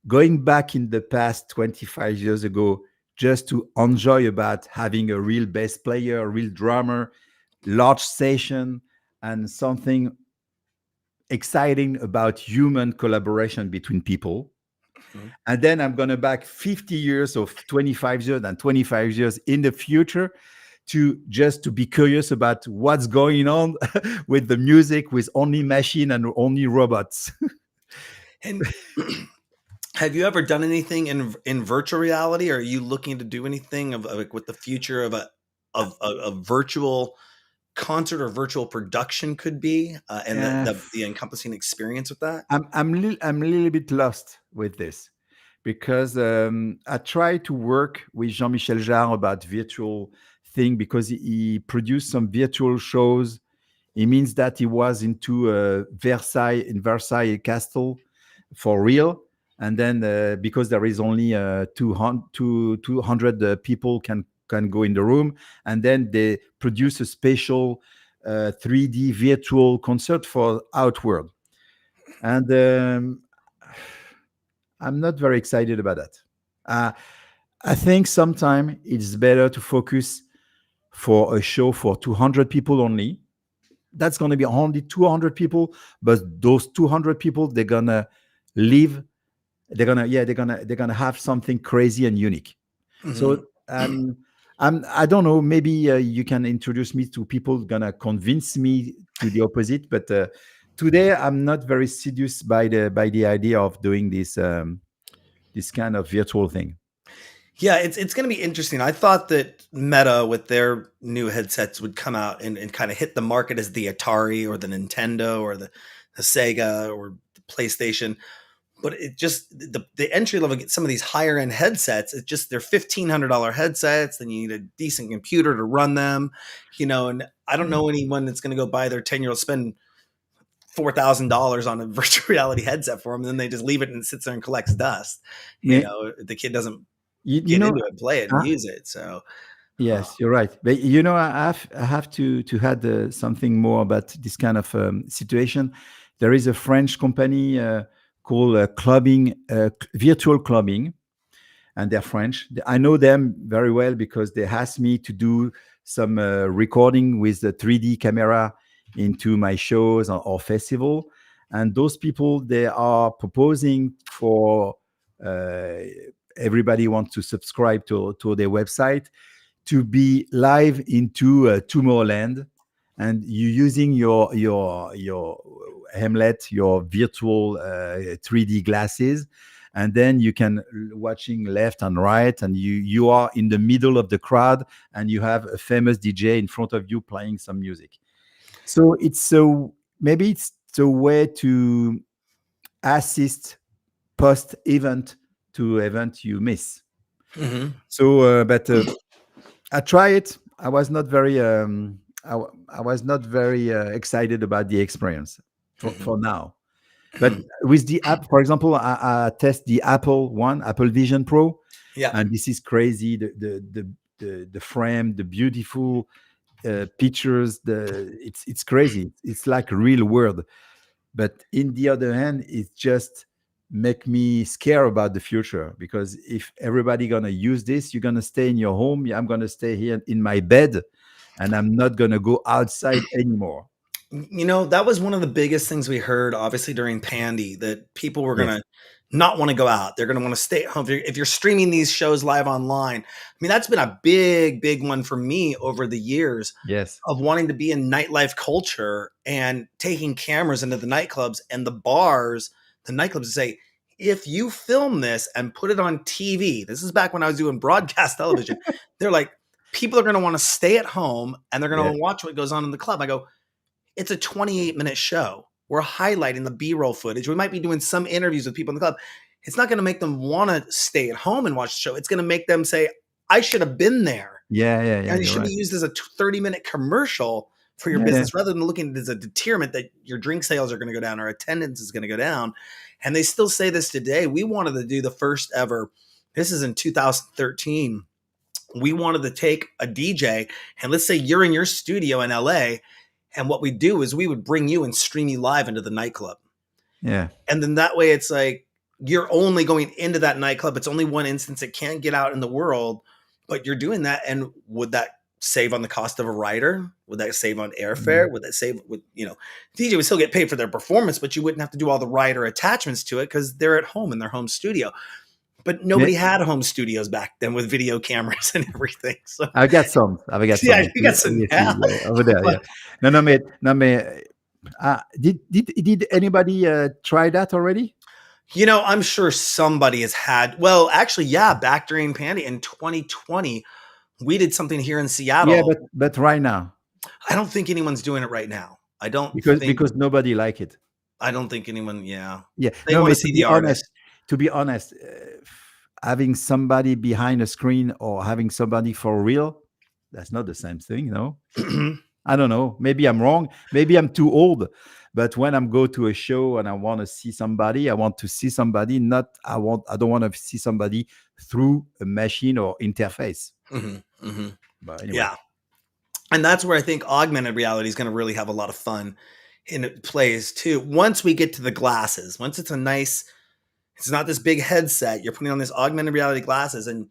Going back in the past 25 years ago, just to enjoy about having a real bass player, a real drummer, large session, and something exciting about human collaboration between people.
Mhm.
And then I'm going to back 50 years or 25 years and 25 years in the future to just to be curious about what's going on with the music, with only machine and only robots.
And have you ever done anything in virtual reality? Or are you looking to do anything of like what the future of a virtual concert or virtual production could be, and
uh,
the encompassing experience with that?
I'm a little bit lost with this, because I try to work with Jean-Michel Jarre about virtual thing, because he produced some virtual shows. It means that he was into Versailles Castle for real, and then because there is only 200 people can go in the room, and then they produce a special 3D virtual concert for Outward, and I'm not very excited about that. Uh, I think sometimes it's better to focus for a show for 200 people only, that's going to be only 200 people, but those 200 people, they're going to live, they're going to have something crazy and unique.
Hmm.
So I don't know, maybe you can introduce me to people going to convince me to the opposite, but today I'm not very seduced by the idea of doing this kind of virtual thing.
Yeah, it's going to be interesting. I thought that Meta with their new headsets would come out and kind of hit the market as the Atari or the Nintendo or the Sega or the PlayStation. But it just the entry level, some of these higher end headsets, it's just they're $1,500 headsets. Then you need a decent computer to run them, and I don't know anyone that's going to go buy their 10-year-old, spend $4,000 on a virtual reality headset for them, and then they just leave it and it sits there and collects dust.
Me-
The kid doesn't
you
get
know,
into it, play it, and
uh,
use it. So, uh,
yes, you're right. But I have to add something more about this kind of situation. There is a French company called Virtual Clubbing, and they're French. I know them very well because they asked me to do some recording with the 3D camera into my shows or festival. And those people, they are proposing for uh, everybody wants to subscribe to their website to be live into Tomorrowland, and you using your Hamlet, your virtual 3D glasses, and then you can watching left and right, and you are in the middle of the crowd, and you have a famous DJ in front of you playing some music. So maybe it's a way to assist post event to event you miss.
mhm,
So, but I try it. I was not very I was not very excited about the experience
mhm,
for now. But with the app, for example, I test the Apple Vision Pro,
yeah.
and this is crazy. The frame, the beautiful pictures, it's crazy. It's like real world. But in the other hand, it just make me scared about the future, because if everybody gonna use this, you're gonna stay in your home. I'm gonna stay here in my bed, and I'm not gonna go outside anymore.
That was one of the biggest things we heard, obviously, during Pandy, that people were going
Yes,
to not want to go out. They're going to want to stay at home. If you're streaming these shows live online, I mean, that's been a big, big one for me over the years
yes,
of wanting to be in nightlife culture and taking cameras into the nightclubs and the bars, the nightclubs to say, if you film this and put it on TV, this is back when I was doing broadcast television, they're like, people are going to want to stay at home and they're going
yeah,
to watch what goes on in the club. I go, it's a 28-minute show. We're highlighting the B-roll footage. We might be doing some interviews with people in the club. It's not going to make them want to stay at home and watch the show. It's going to make them say, I should have been there.
yeah.
And it
You're
should be
right.
used as a 30-minute commercial for your
Yeah,
business rather than looking at it as a deterrent that your drink sales are going to go down or attendance is going to go down. And they still say this today. We wanted to do the first ever, this is in 2013. We wanted to take a DJ, and let's say you're in your studio in LA, and what we do is we would bring you and stream you live into the nightclub.
yeah,
And then that way it's like you're only going into that nightclub. It's only one instance. It can't get out in the world, but you're doing that. And would that save on the cost of a rider? Would that save on airfare?
mhm.
Would that save DJ would still get paid for their performance, but you wouldn't have to do all the rider attachments to it because they're at home in their home studio. But
Yeah.
nobody had home studios back then with video cameras and everything. So
I got some. I got
yeah,
some.
you got some
You see,
now.
yeah, over there.
But
Yeah. No, no, mate. No, mate. Did anybody try that already?
I'm sure somebody has had, well, actually, yeah, back during Pandy in 2020, we did something here in
Yeah,
Seattle.
but right now,
I don't think anyone's doing it right now.
because nobody like it.
I don't think anyone, yeah.
Yeah.
They
No,
want to
mate.
see the artist.
To be honest, having somebody behind a screen or having somebody for real, that's not the same thing. No. I don't know. Maybe I'm wrong. Maybe I'm too old. But when I'm go to a show and I want to see somebody, I want to see somebody. I don't want to see somebody through a machine or interface.
Hmm. Hmm.
But anyway,
Yeah. And that's where I think augmented reality is going to really have a lot of fun in it plays too. Once we get to the glasses, once it's not this big headset, you're putting on this augmented reality glasses and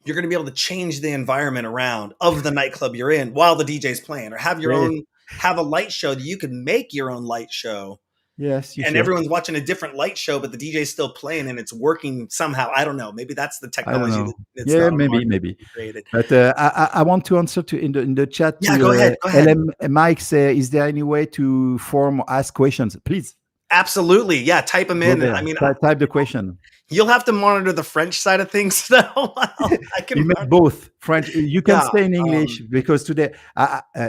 you're going to be able to change the environment around of the nightclub you're in while the DJ's playing, or have your
yeah,
own have a light show that you can make your own light show,
Yes, you
and
sure?
everyone's watching a different light show, but the DJ's still playing and it's working somehow. I don't know. Maybe that's the
I don't
technology
know.
that's
Yeah,
not on the
maybe,
market
maybe.
that you created.
But I want to answer to in the chat
Yeah,
to
go ahead. Go ahead.
LM Mike say, is there any way to form or ask questions? Please
Absolutely. Yeah, type them
go
in. I
there.
mean,
Type the question.
you'll have to monitor the French side of things though. I
You
can
make
monitor.
both French. You can
Yeah,
stay in English because today.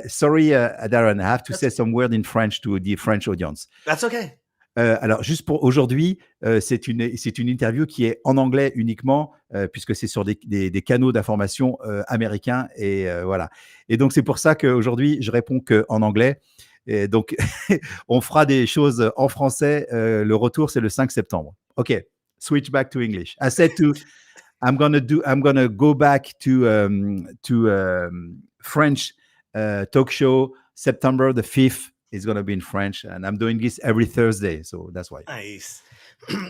Sorry, Darren, I have to
that's
say some word in French to the French audience.
that's okay.
Alors, juste pour aujourd'hui, c'est une interview qui est en anglais uniquement, puisque c'est sur des canaux d'information américains. Et voilà. Et donc, c'est pour ça qu'aujourd'hui, je réponds qu'en anglais. Et donc, on fera des choses en français. Le retour, c'est le 5 septembre. OK, switch back to English. I said I'm gonna go back to French talk show September the 5th. It's gonna be in French, and I'm doing this every Thursday, so that's why.
Nice.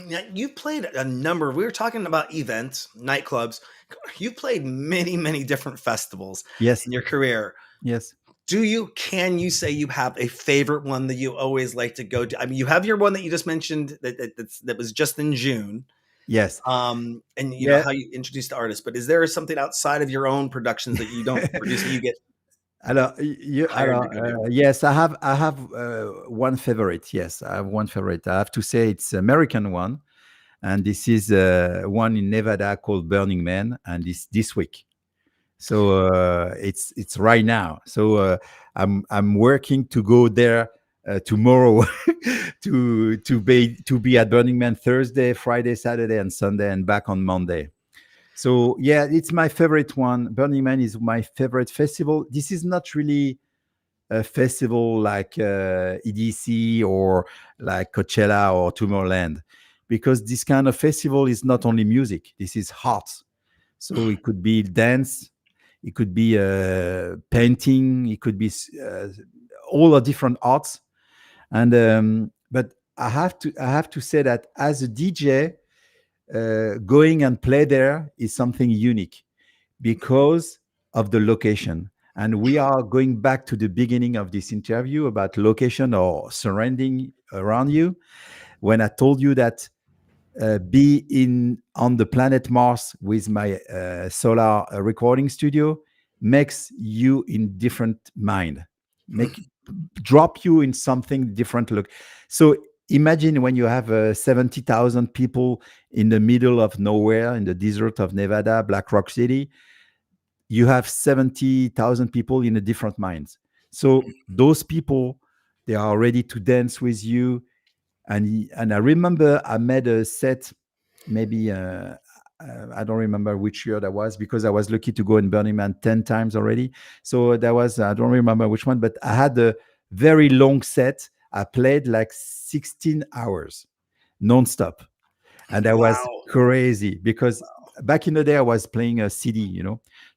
Now, you've played a number. We were talking about events, nightclubs. You've played many, many different festivals
Yes,
in your career.
yes,
Can you say you have a favorite one that you always like to go to? I mean, you have your one that you just mentioned that was just in June.
yes.
And you know
Yeah.
how you introduce the artist, but is there something outside of your own productions that you don't produce that you get hired to go do?
Yes, I have one favorite. Yes, I have one favorite. I have to say it's American one, and this is one in Nevada called Burning Man, and this week. So it's right now. So I'm working to go there tomorrow to be at Burning Man Thursday, Friday, Saturday, and Sunday, and back on Monday. So yeah, it's my favorite one. Burning Man is my favorite festival. This is not really a festival like EDC or like Coachella or Tomorrowland, because this kind of festival is not only music. This is art. So it could be dance, it could be painting, it could be all the different arts. And but I have to say that as a DJ, going and play there is something unique because of the location. And we are going back to the beginning of this interview about location or surrounding around you. When I told you that be in on the planet Mars with my solar recording studio makes you in different mind, make drop you in something different. Look, so imagine when you have 70,000 people in the middle of nowhere in the desert of Nevada, Black Rock City. You have 70,000 people in a different minds. So those people, they are ready to dance with you. And I remember I made a set, maybe I don't remember which year that was, because I was lucky to go in Burning Man 10 times already. So that was, I don't remember which one, but I had a very long set. I played like 16 hours nonstop. And that was
Wow.
crazy because back in the day I was playing a CD.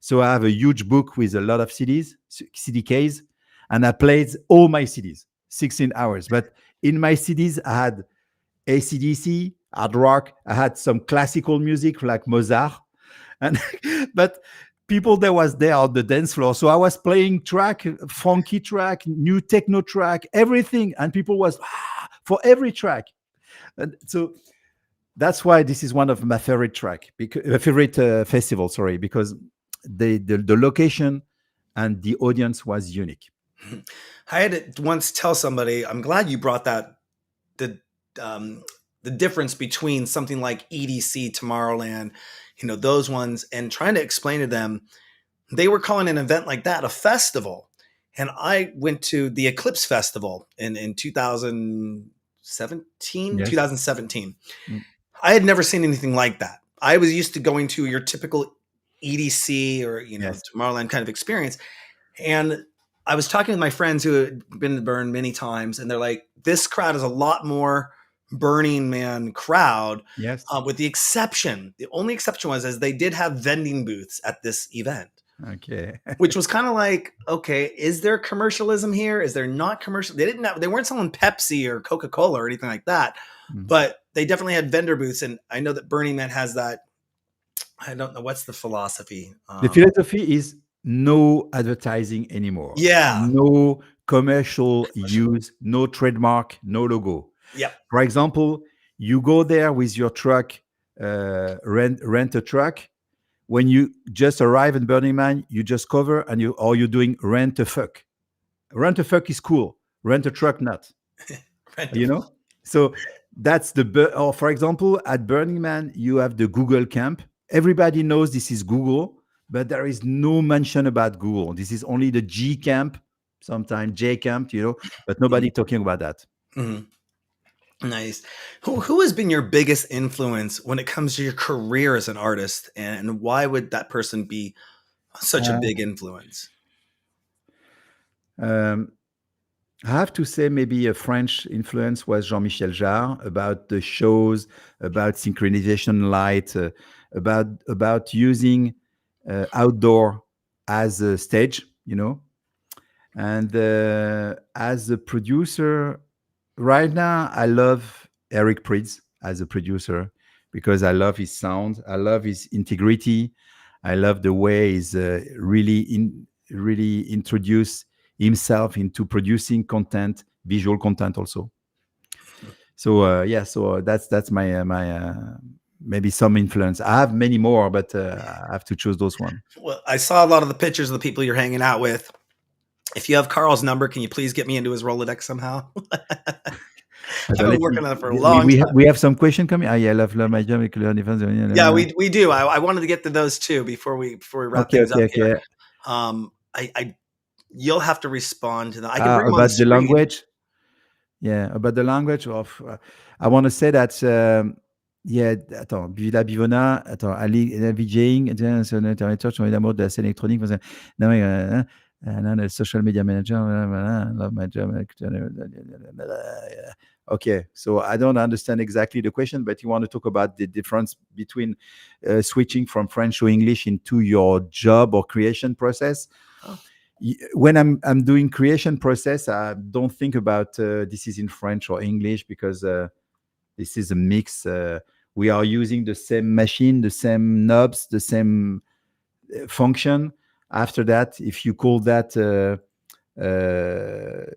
So I have a huge book with a lot of CDKs, and I played all my CDs, 16 hours. But in my CDs, I had AC/DC, hard rock. I had some classical music like Mozart, and but people that was there on the dance floor. So I was playing track, funky track, new techno track, everything, and people was for every track. And so that's why this is one of my favorite track, because favorite festival. Sorry, because the location and the audience was unique.
I had to once tell somebody, I'm glad you brought that the um, the difference between something like EDC, Tomorrowland, those ones, and trying to explain to them, they were calling an event like that a festival. And I went to the Eclipse Festival in 2017,
Yes.
2017.
Mm.
I had never seen anything like that. I was used to going to your typical EDC or,
Yes.
Tomorrowland kind of experience. And I was talking with my friends who had been to Burn many times, and they're like, this crowd is a lot more Burning Man crowd,
Yes.
the only exception was as they did have vending booths at this event,
Okay.
which was kind of like, okay, is there commercialism here? Is there not commercial? They weren't selling Pepsi or Coca-Cola or anything like that,
Mm.
but they definitely had vendor booths. And I know that Burning Man has that. I don't know what's the philosophy.
The philosophy is no advertising anymore.
Yeah.
No commercial use, no trademark, no logo.
Yep.
For example, you go there with your truck, rent a truck. When you just arrive in Burning Man, you just cover and you're doing rent a fuck. Rent a fuck is cool. Rent a truck not. You know? So that's or for example, at Burning Man, you have the Google camp. Everybody knows this is Google, but there is no mention about Google. This is only the G camp, sometimes J camp, but nobody talking about that.
Mm-hmm. Nice. Who has been your biggest influence when it comes to your career as an artist, and why would that person be such a big influence?
I have to say maybe a French influence was Jean-Michel Jarre, about the shows, about synchronization light, about using outdoor as a stage, And as a producer, right now I love Eric Prydz as a producer because I love his sound, I love his integrity, I love the way he's really introduced himself into producing content, visual content also. So so that's my maybe some influence. I have many more, but I have to choose those one.
Well, I saw a lot of the pictures of the people you're hanging out with. If you have Carl's number, can you please get me into his Rolodex somehow? I've been working on it for a long time.
We have some question coming. I love my job.
Yeah, we do. I wanted to get to those too before we wrap things up here. You'll have to respond to them. I can bring
about the language. Yeah, about the language of. I want to say that. Attends, Villa Bivona, attends, Ali VJing, sur l'internet, sur l'amour de la scène électronique. Non, social media manager, love my job. Okay, so I don't understand exactly the question, but you want to talk about the difference between switching from French to English into your job or creation process. Oh. When I'm doing creation process, I don't think about this is in French or English because this is a mix. We are using the same machine, the same knobs, the same function. After that, if you call that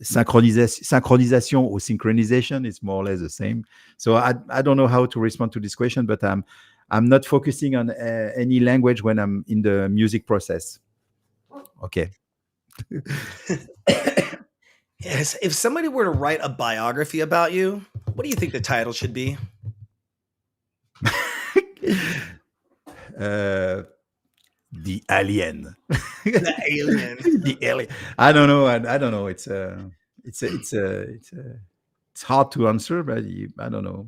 synchronisation or synchronization, it's more or less the same. So I don't know how to respond to this question, but I'm not focusing on any language when I'm in the music process. Okay.
Yes. If somebody were to write a biography about you, what do you think the title should be?
The Alien.
The Alien.
The Alien. I don't know. I don't know. It's hard to answer, but I don't know.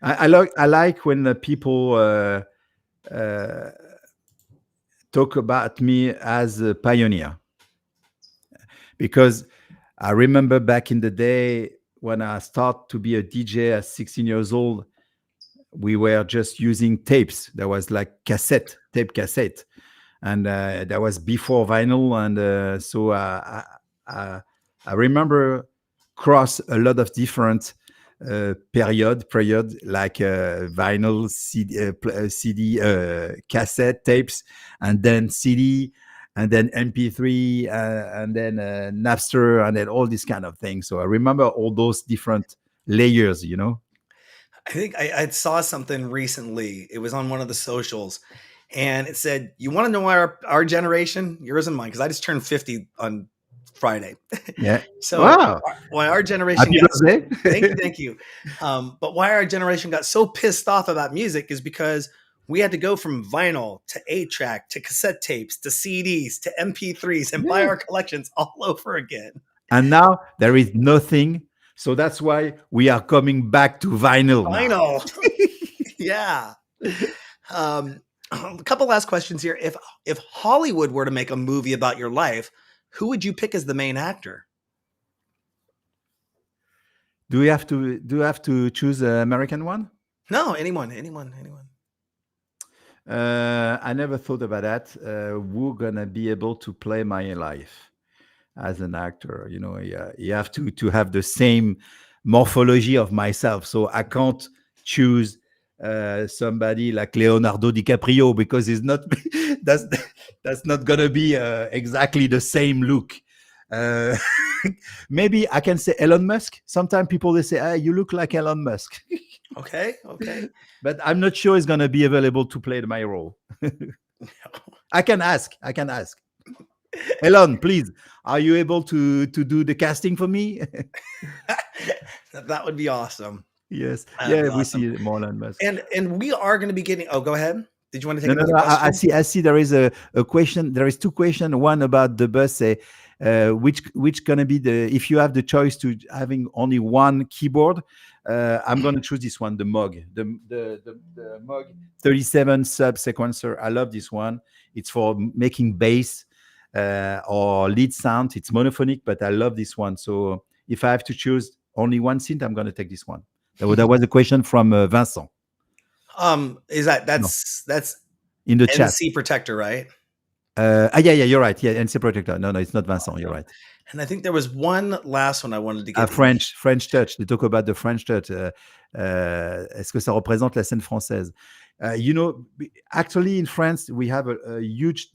I like when people talk about me as a pioneer, because I remember back in the day when I started to be a DJ at 16 years old, we were just using tapes. There was like tape cassette. And that was before vinyl. And so I remember cross a lot of different period like vinyl, CD, cassette tapes, and then CD, and then MP3, and then Napster, and then all these kind of things. So I remember all those different layers,
I think I saw something recently. It was on one of the socials, and it said, "You want to know why our generation, yours and mine, because I just turned 50 on Friday."
Yeah.
So
wow.
Why our generation? Thank you. But why our generation got so pissed off about music is because we had to go from vinyl to 8-track to cassette tapes to CDs to MP3s and buy our collections all over again.
And now there is nothing. So that's why we are coming back to vinyl.
Yeah. A couple last questions here. If Hollywood were to make a movie about your life, who would you pick as the main actor?
Do we have to choose an American one?
No, anyone.
I never thought about that. Who's gonna be able to play my life as an actor? You have to have the same morphology of myself. So I can't choose somebody like Leonardo DiCaprio because it's not that's not gonna be exactly the same look. Uh, maybe I can say Elon Musk. Sometimes people they say, "Ah, you look like Elon Musk,"
Okay, okay.
but I'm not sure he's gonna be available to play my role. I can ask. I can ask. Elon, please, are you able to do the casting for me?
That would be awesome.
Yes.
That'd
Yeah,
be
we
awesome.
see more Elon Musk.
And we are going to be getting. Oh, go ahead. Did you want to take
No, no,
another
no. I
question?
see. I see. There is a question. There is two questions. One about the bus. Which gonna be the if you have the choice to having only one keyboard. I'm gonna choose this one, the Mog, the Mog 37 sub sequencer. I love this one. It's for making bass or lead sound. It's monophonic, but I love this one. So if I have to choose only one synth, I'm gonna take this one. That was a question from Vincent.
Is that
No,
that's
in the chat.
NC Protector, right?
Yeah, yeah, you're right. Yeah, NC Projector. No, no, it's not Vincent. You're
Awesome.
right.
And I think there was one last one I wanted to get in.
French touch. They talk about the French touch. Est-ce que ça représente la scène française? Actually, in France, we have a huge,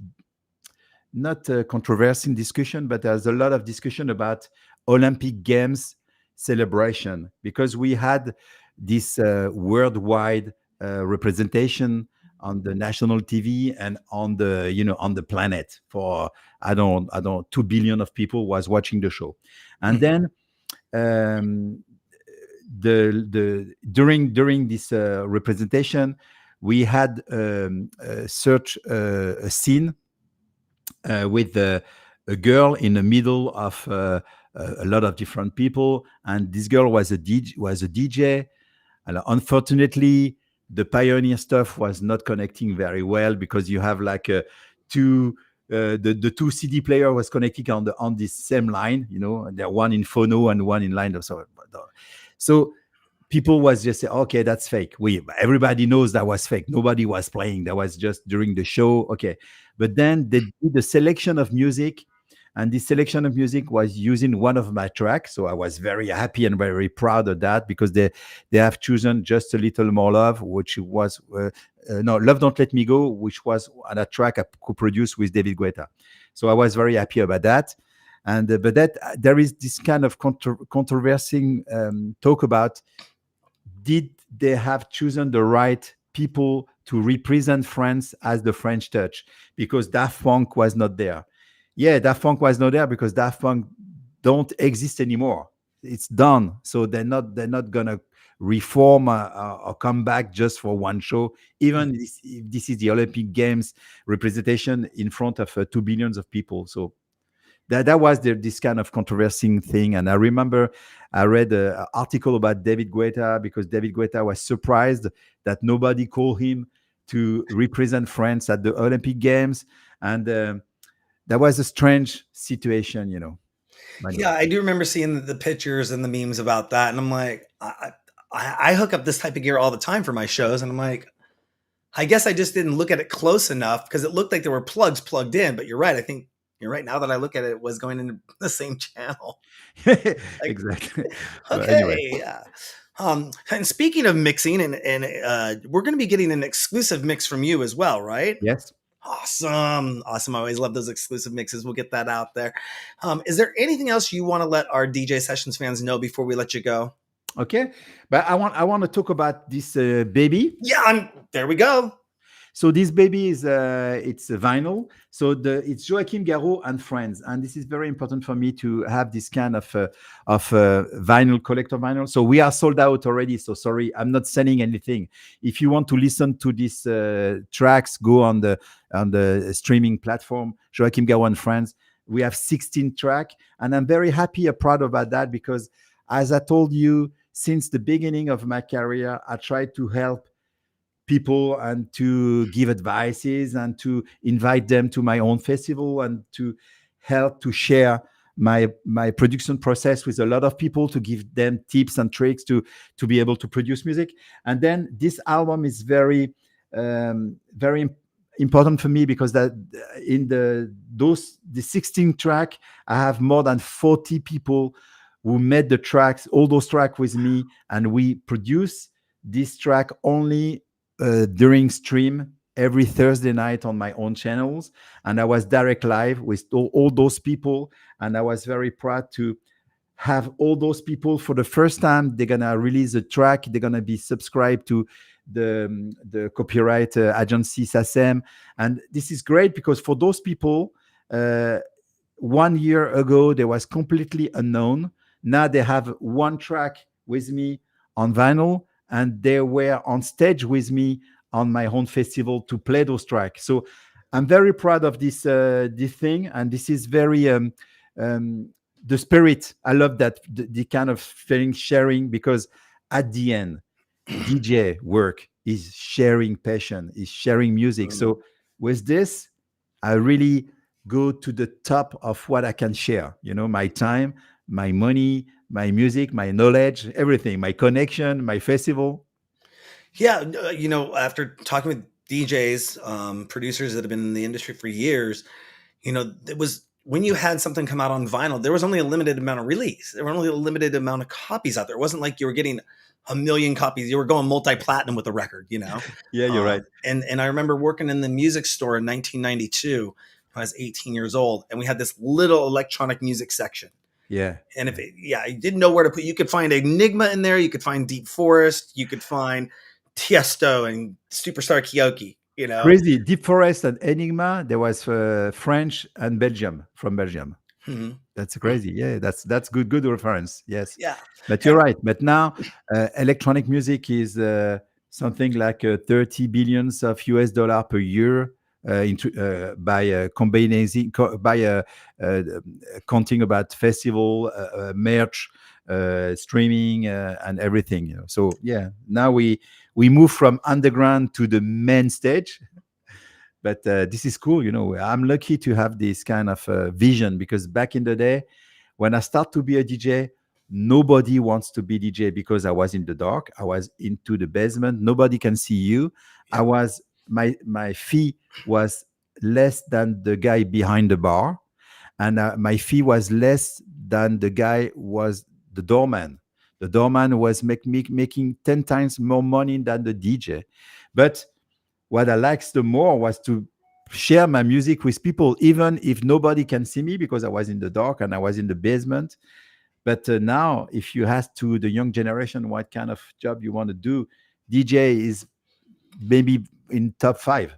not a controversy discussion, but there's a lot of discussion about Olympic Games celebration because we had this worldwide representation on the national TV and on the on the planet for I don't 2 billion of people was watching the show, and then um, the during this representation we had search a scene with a girl in the middle of a lot of different people, and this girl was a DJ. And unfortunately, the Pioneer stuff was not connecting very well because you have like two. The two CD player was connecting on this same line, and they're one in phono and one in line. So people was just say, okay, that's fake. Everybody knows that was fake. Nobody was playing. That was just during the show. Okay, but then they did the selection of music, and this selection of music was using one of my tracks. So I was very happy and very proud of that because they have chosen Just a Little More Love, which was no Love Don't Let Me Go, which was on a track I co-produced with David Guetta. So I was very happy about that. And but that there is this kind of controversy talk about did they have chosen the right people to represent France as the French touch because Daft Punk was not there. Yeah, Daft Punk was not there because Daft Punk don't exist anymore. It's done. So they're not gonna reform or come back just for one show. Even if this is the Olympic Games representation in front of 2 billion of people. So that was this kind of controversial thing. And I remember I read an article about David Guetta because David Guetta was surprised that nobody called him to represent France at the Olympic Games. And that was a strange situation.
Yeah, I do remember seeing the pictures and the memes about that, and I'm like, I hook up this type of gear all the time for my shows, and I'm like, I guess I just didn't look at it close enough because it looked like there were plugs plugged in. But you're right. I think you're right. Now that I look at it, it was going into the same channel. Like,
Exactly. But anyway,
okay, yeah. And speaking of mixing, and we're going to be getting an exclusive mix from you as well, right?
yes.
Awesome. Awesome. I always love those exclusive mixes. We'll get that out there. Is there anything else you want to let our DJ Sessions fans know before we let you go?
Okay. But I want to talk about this baby.
Yeah, there we go.
So this baby is it's a vinyl. So it's Joachim Garraud and friends, and this is very important for me to have this kind of vinyl collector vinyl. So we are sold out already. So sorry, I'm not selling anything. If you want to listen to these tracks, go on the streaming platform Joachim Garraud and friends. We have 16 track, and I'm very happy and proud about that because, as I told you, since the beginning of my career, I tried to help people and to give advices and to invite them to my own festival and to help to share my production process with a lot of people to give them tips and tricks to be able to produce music. And then this album is very important for me because that in the 16 track I have more than 40 people who made all those tracks with me, and we produce this track only during stream every Thursday night on my own channels, and I was direct live with all those people, and I was very proud to have all those people for the first time. They're gonna release a track. They're gonna be subscribed to the copyright agency SACEM, and this is great because for those people, uh, 1 year ago they was completely unknown. Now they have one track with me on vinyl, and they were on stage with me on my own festival to play those tracks. So I'm very proud of this thing, and this is very um, the spirit. I love that the kind of feeling sharing, because at the end, DJ work is sharing passion, is sharing music.
Mm.
So with this, I really go to the top of what I can share. You know, my time, my money, my music, my knowledge, everything, my connection, my festival.
Yeah, after talking with DJs, producers that have been in the industry for years, it was when you had something come out on vinyl, there was only a limited amount of release. There were only a limited amount of copies out there. It wasn't like you were getting a million copies. You were going multi-platinum with a record.
Yeah, you're right.
And I remember working in the music store in 1992 when I was 18 years old, and we had this little electronic music section.
Yeah.
And you didn't know where to put, you could find Enigma in there, you could find Deep Forest, you could find Tiesto and Superstar Kyoki.
Crazy. Deep Forest and Enigma. There was French and Belgium, from Belgium.
Mhm.
That's crazy. Yeah, that's good reference. Yes,
Yeah.
but you're right. But now, electronic music is something like 30 billions of US dollar per year, by uh, counting about festival, merch, streaming, and everything. So yeah, now we move from underground to the main stage. But this is cool. I'm lucky to have this kind of vision, because back in the day, when I start to be a DJ, nobody wants to be DJ, because I was in the dark. I was into the basement. Nobody can see you. I
Yep.
was my fee was less than the guy behind the bar, and my fee was less than the guy was the doorman. The doorman was making 10 times more money than the DJ. But what I liked the more was to share my music with people, even if nobody can see me, because I was in the dark and I was in the basement. But now, if you ask to the young generation what kind of job you want to do, DJ is maybe in top five.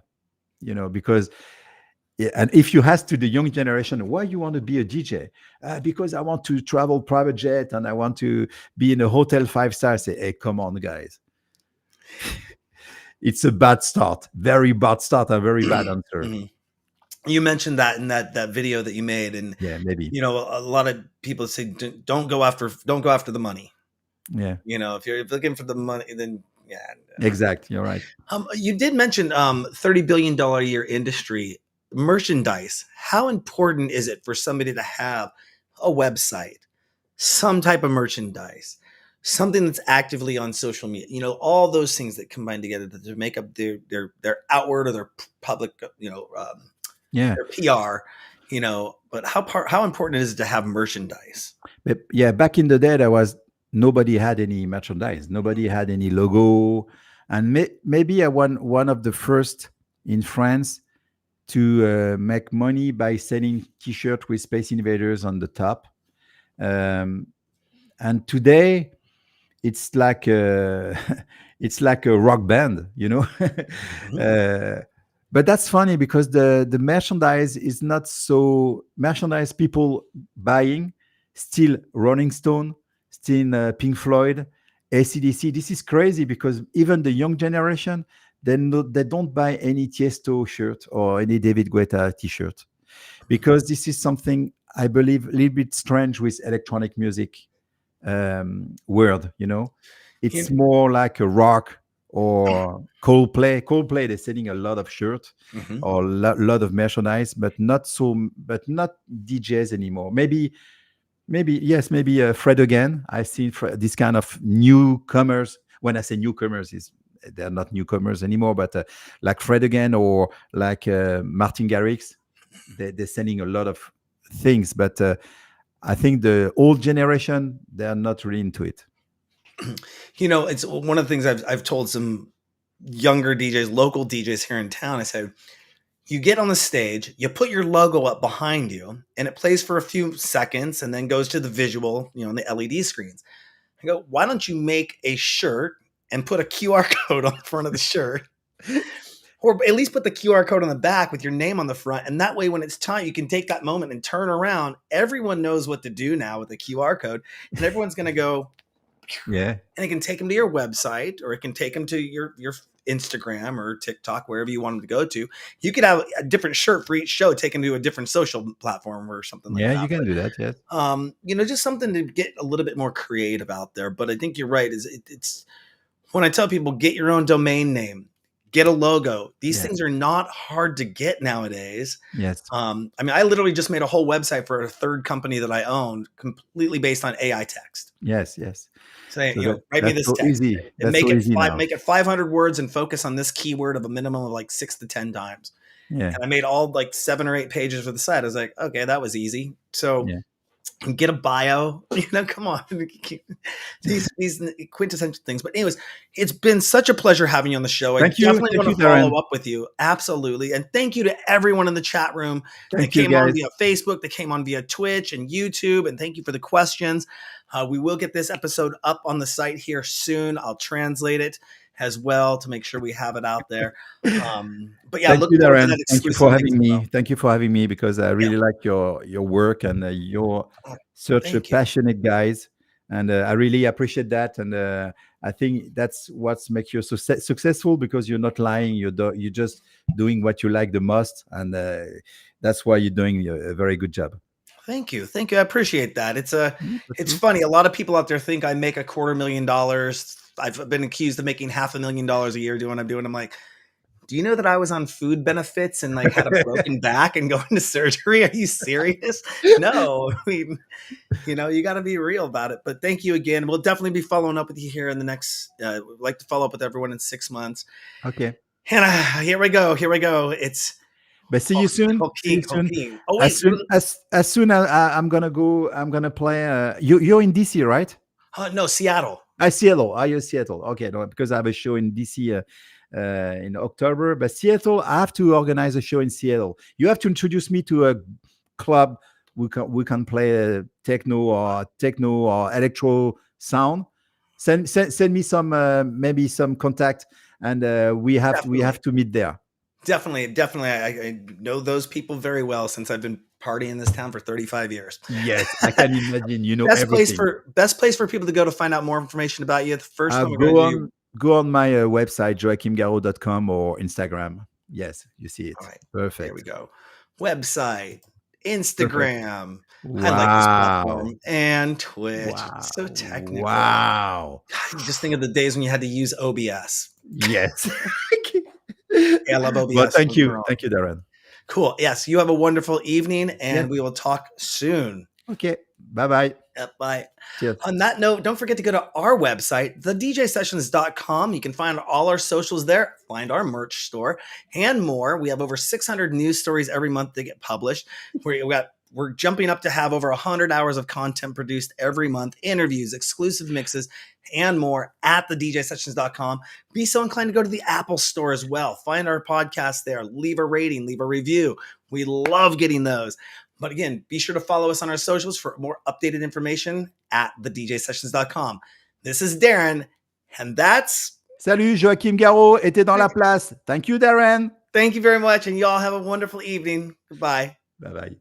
Because yeah, and if you ask to the young generation why you want to be a DJ, because I want to travel private jet and I want to be in a hotel 5 star. I say, hey, come on, guys, it's a bad start, very bad start, a very bad answer.
Mhm. You mentioned that in that video that you made, and
Yeah, maybe.
a lot of people say don't go after the money.
Yeah,
If you're looking for the money, then yeah.
exact. You're right.
You did mention $30 billion a year industry merchandise. How important is it for somebody to have a website, some type of merchandise, something that's actively on social media? All those things that combine together to make up their outward or their public,
Yeah,
their PR. But how important is it to have merchandise?
but yeah, back in the day, there was nobody had any merchandise, nobody had any logo, and maybe I won one of the first in France to make money by selling T-shirt with Space Invaders on the top. Um, and today, it's like a, it's like a rock band.
Mhm.
uh, but that's funny, because the merchandise is not so merchandise people buying, still Rolling Stone, still Pink Floyd, ACDC. This is crazy, because even the young generation, they don't buy any Tiesto shirt or any David Guetta t-shirt, because this is something I believe a little bit strange with electronic music world. It's
You-
more like a rock or Coldplay, they're selling a lot of shirts
mhm.
or a lot of merchandise, but not DJs anymore. Maybe yes, maybe Fred again. I've seen this kind of newcomers. When I say newcomers, is they're not newcomers anymore, but like Fred again, or like Martin Garrix. They're selling a lot of things, but I think the old generation, they are not really into it.
It's one of the things I've told some younger DJs, local DJs here in town. I said, you get on the stage, you put your logo up behind you, and it plays for a few seconds and then goes to the visual, on the LED screens. I go, why don't you make a shirt and put a QR code on the front of the shirt? Or at least put the QR code on the back with your name on the front. And that way, when it's time, you can take that moment and turn around. Everyone knows what to do now with the QR code. And everyone's going to go,
Yeah.
and it can take them to your website, or it can take them to your Instagram or TikTok, wherever you want them to go to. You could have a different shirt for each show, take them to a different social platform or something like
Yeah,
that.
you can do that. Yes.
Just something to get a little bit more creative out there. But I think you're right. It's when I tell people, get your own domain name, get a logo. These
Yeah.
things are not hard to get nowadays.
Yes.
I literally just made a whole website for a third company that I owned, completely based on AI text.
Yes. Yes.
Saying,
So
write me
that's
this
so
text
easy.
and
That's so easy now.
make it 500 words and focus on this keyword of a minimum of like 6 to 10 times.
Yeah.
And I made all like 7 or 8 pages for the site. I was like, okay, that was easy. So
Yeah.
get a bio, come on. these quintessential things. But anyways, it's been such a pleasure having you on the show. I definitely want to follow up with you. Absolutely. And thank you to everyone in the chat room that came on via Facebook, that came on via Twitch and YouTube. And thank you for the questions. We will get this episode up on the site here soon. I'll translate it as well to make sure we have it out there. But yeah,
thank you, Darren. Thank you for having me.
Well.
Thank you for having me, because I really like your work, and you're such a passionate guys, and I really appreciate that. And I think that's what makes you so successful, because you're not lying. You're just doing what you like the most, and that's why you're doing a very good job.
Thank you. I appreciate that. It's funny. A lot of people out there think I make $250,000. I've been accused of making $500,000 a year doing what I'm doing. I'm like, do you know that I was on food benefits and like had a broken back and going to surgery? Are you serious? No. I mean, you got to be real about it. But thank you again. We'll definitely be following up with you here in the next, we'd like to follow up with everyone in 6 months.
Okay.
And here we go.
But see you soon. See you soon.
Oh, wait.
As soon as I'm gonna play. You're in DC, right?
No, Seattle.
Seattle. You're Seattle. Okay, no, because I have a show in DC in October. But Seattle, I have to organize a show in Seattle. You have to introduce me to a club. We can play techno or electro sound. Send me some maybe some contact, and we have to meet there.
Definitely. I know those people very well since I've been partying in this town for 35 years.
Yes, I can imagine.
Best place for people to go to find out more information about you. The first time
go on my website, joachimgarraud.com, or Instagram. Yes, you see it.
All right.
Perfect.
There we go. Website, Instagram.
Wow.
I like this platform. And Twitch. Wow. So technical.
Wow.
God, just think of the days when you had to use OBS.
Yes.
I love OBS.
Well, thank you, Darren.
Cool. Yes, you have a wonderful evening, and we will talk soon.
Okay. Bye-bye.
Bye.
Cheers.
On that note, don't forget to go to our website, thedjsessions.com. You can find all our socials there, find our merch store, and more. We have over 600 news stories every month that get published. We're jumping up to have over 100 hours of content produced every month, interviews, exclusive mixes, and more at thedjsessions.com. Be so inclined to go to the Apple Store as well. Find our podcast there. Leave a rating, leave a review. We love getting those. But again, be sure to follow us on our socials for more updated information at thedjsessions.com. This is Darren, and that's...
Salut, Joachim Garraud était dans la place. Thank you, Darren.
Thank you very much, and y'all have a wonderful evening. Goodbye.
Bye-bye.